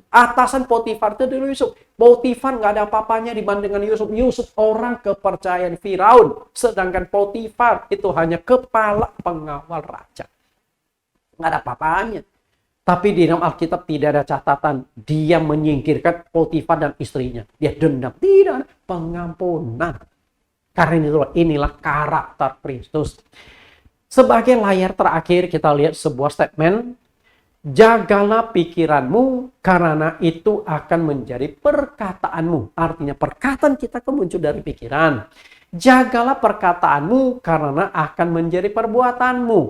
S1: Atasan Potifar itu dulu Yusuf. Potifar nggak ada apa-apanya dibandingkan Yusuf. Yusuf orang kepercayaan Firaun. Sedangkan Potifar itu hanya kepala pengawal raja. Nggak ada apa-apanya. Tapi di dalam Alkitab tidak ada catatan dia menyingkirkan Potifar dan istrinya. Dia dendam. Tidak ada pengampunan. Karena inilah karakter Kristus. Sebagai layar terakhir kita lihat sebuah statement. Jagalah pikiranmu karena itu akan menjadi perkataanmu. Artinya perkataan kita kan muncul dari pikiran. Jagalah perkataanmu karena akan menjadi perbuatanmu.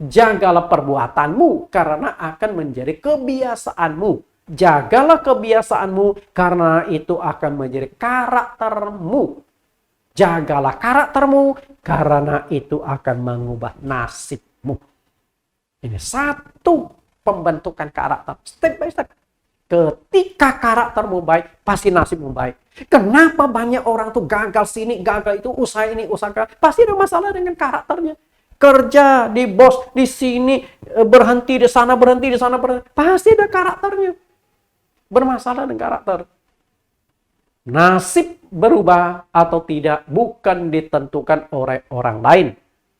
S1: Jagalah perbuatanmu karena akan menjadi kebiasaanmu. Jagalah kebiasaanmu karena itu akan menjadi karaktermu. Jagalah karaktermu karena itu akan mengubah nasibmu. Ini satu pembentukan karakter. Step by step. Ketika karaktermu baik, pasti nasibmu baik. Kenapa banyak orang tuh gagal sini, gagal itu, usaha ini, usaha itu. Pasti ada masalah dengan karakternya. Kerja di bos, di sini, berhenti di sana, berhenti di sana, berhenti. Pasti ada karakternya. Bermasalah dengan karakter. Nasib berubah atau tidak bukan ditentukan oleh orang lain,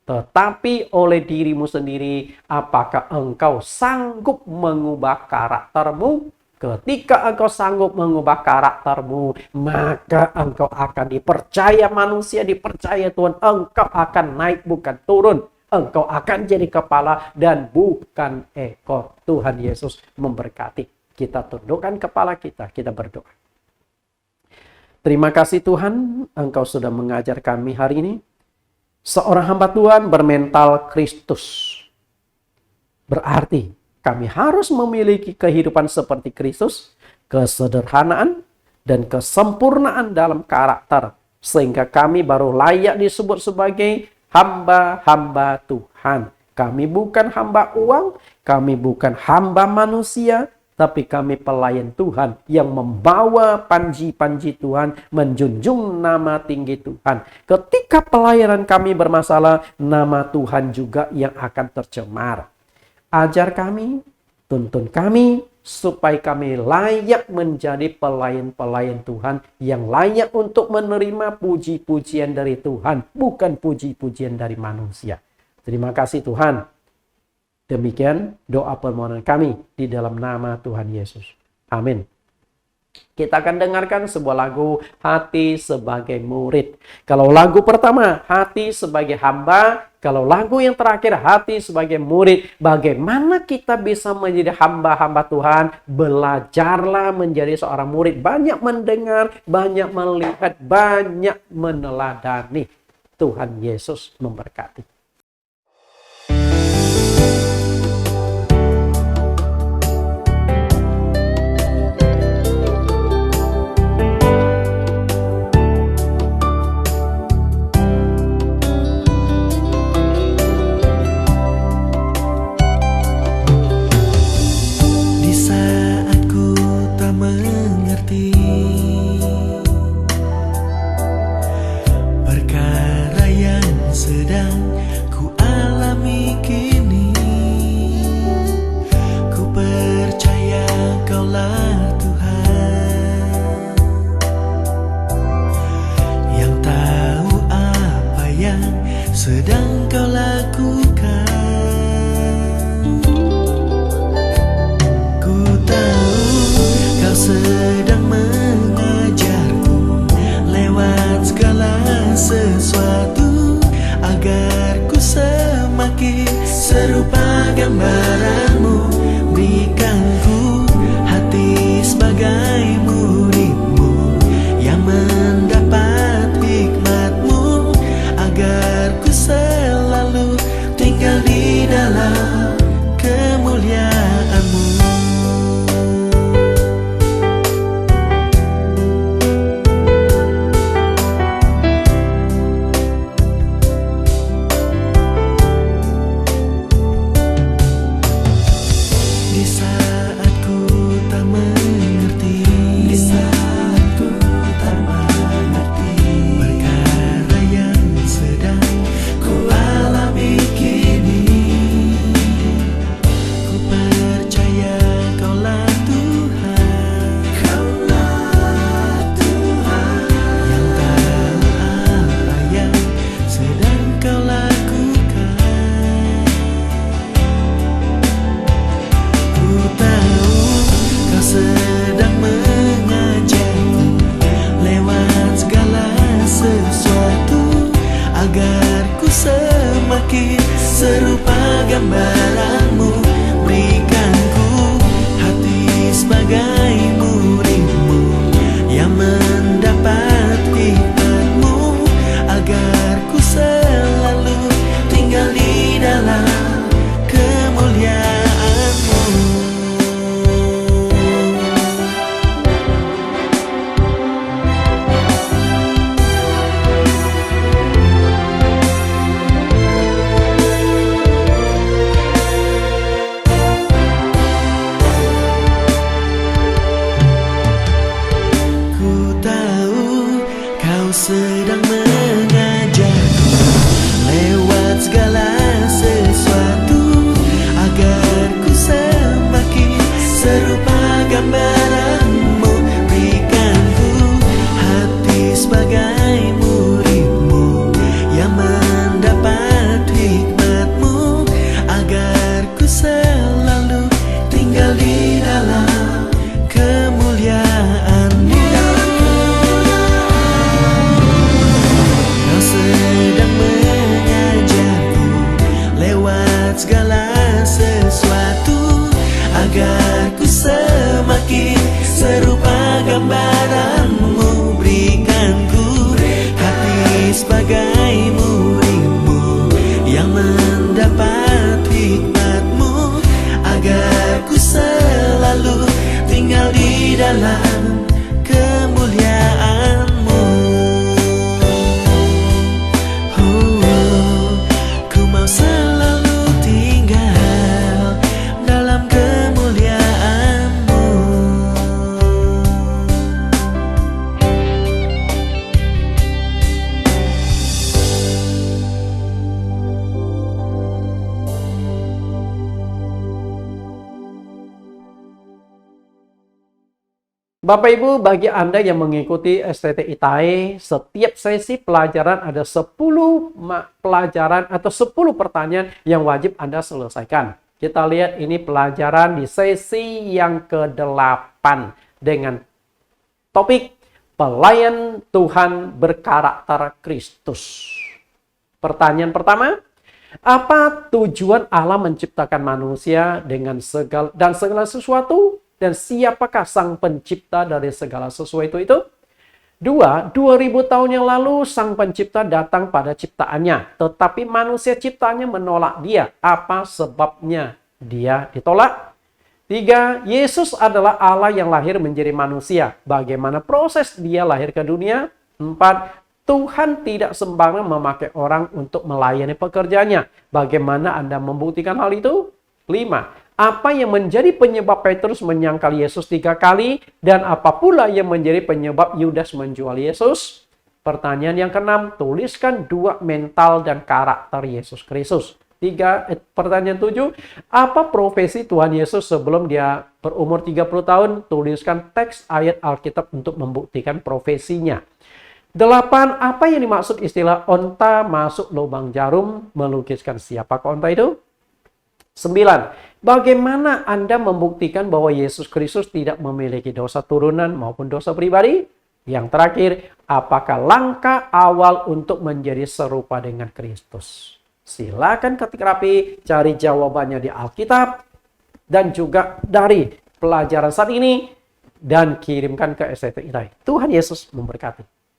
S1: tetapi oleh dirimu sendiri. Apakah engkau sanggup mengubah karaktermu? Ketika engkau sanggup mengubah karaktermu, maka engkau akan dipercaya manusia, dipercaya Tuhan. Engkau akan naik bukan turun. Engkau akan jadi kepala dan bukan ekor. Tuhan Yesus memberkati. Kita tundukkan kepala kita, kita berdoa. Terima kasih Tuhan, Engkau sudah mengajar kami hari ini. Seorang hamba Tuhan bermental Kristus. Berarti kami harus memiliki kehidupan seperti Kristus, kesederhanaan dan kesempurnaan dalam karakter. Sehingga kami baru layak disebut sebagai hamba-hamba Tuhan. Kami bukan hamba uang, kami bukan hamba manusia, tapi kami pelayan Tuhan yang membawa panji-panji Tuhan, menjunjung nama tinggi Tuhan. Ketika pelayanan kami bermasalah, nama Tuhan juga yang akan tercemar. Ajar kami Tuntun kami supaya kami layak menjadi pelayan-pelayan Tuhan yang layak untuk menerima puji-pujian dari Tuhan, bukan puji-pujian dari manusia. Terima kasih Tuhan. Demikian doa permohonan kami di dalam nama Tuhan Yesus. Amin. Kita akan dengarkan sebuah lagu Hati Sebagai Murid. Kalau lagu pertama, Hati Sebagai Hamba. Kalau lagu yang terakhir, Hati Sebagai Murid. Bagaimana kita bisa menjadi hamba-hamba Tuhan? Belajarlah menjadi seorang murid. Banyak mendengar, banyak melihat, banyak meneladani. Tuhan Yesus memberkati.
S2: Di saat ku tak mengerti perkara yang sedang ku alami kini, ku percaya Kaulah Tuhan yang tahu apa yang sedang Kau lakukan. Ku tahu Kau sedang mengajarku lewat segala sesuatu, agar ku semakin serupa gambaran-Mu. Berikan ku hati sebagai murid-Mu yang mendapat hikmat-Mu, agar ku selalu tinggal di dalam kemuliaan-Mu. Di saat ku tak mengerti, di saat ku tak mengerti perkara yang sedang ku alami kini, ku percaya Kaulah Tuhan, Kaulah Tuhan yang tahu apa yang sedang Kau lakukan. Ku tahu Kau sedang mengajarku lewat segala sesuatu, agar ku semakin serupa gambaran-Mu. Berikan ku hati sebagai murid-Mu yang mendapat hikmat-Mu, agar ku selalu tinggal di dalam kemuliaan-Mu. Ku tahu Kau sedang mengajarku lewat segala sesuatu, agar ku semakin serupa gambaran-Mu. Berikan ku hati sebagai murid-Mu yang mendapat hikmat-Mu, agar ku selalu tinggal di dalam kemuliaan-Mu. Kau sedang mengajarku lewat segala sesuatu, agar ku semakin serupa gambaran-Mu. Berikan ku hati sebagai murid-Mu yang mendapat hikmat-Mu, agar ku selalu tinggal di dalam kemuliaan-Mu. Ku mau selalu tinggal dalam kemuliaan-Mu.
S1: Bapak Ibu, bagi Anda yang mengikuti STT ITAE, setiap sesi pelajaran ada 10 pelajaran atau 10 pertanyaan yang wajib Anda selesaikan. Kita lihat ini pelajaran di sesi yang ke-8 dengan topik pelayan Tuhan berkarakter Kristus. Pertanyaan pertama, apa tujuan Allah menciptakan manusia dengan segala sesuatu? Dan siapakah sang pencipta dari segala sesuatu itu? 2. 2000 tahun yang lalu sang pencipta datang pada ciptaannya. Tetapi manusia ciptaannya menolak dia. Apa sebabnya dia ditolak? 3. Yesus adalah Allah yang lahir menjadi manusia. Bagaimana proses dia lahir ke dunia? 4. Tuhan tidak sembarang memakai orang untuk melayani pekerjaannya. Bagaimana Anda membuktikan hal itu? 5. Apa yang menjadi penyebab Petrus menyangkal Yesus 3 kali? Dan apa pula yang menjadi penyebab Yudas menjual Yesus? Pertanyaan yang ke-6, tuliskan 2 mental dan karakter Yesus Kristus. Pertanyaan 7, apa profesi Tuhan Yesus sebelum dia berumur 30 tahun? Tuliskan teks ayat Alkitab untuk membuktikan profesinya. 8, apa yang dimaksud istilah onta masuk lubang jarum? Melukiskan siapakah onta itu? 9. Bagaimana Anda membuktikan bahwa Yesus Kristus tidak memiliki dosa turunan maupun dosa pribadi? Yang terakhir, apakah langkah awal untuk menjadi serupa dengan Kristus? Silakan ketik rapi, cari jawabannya di Alkitab dan juga dari pelajaran saat ini dan kirimkan ke STT ITAE. Tuhan Yesus memberkati.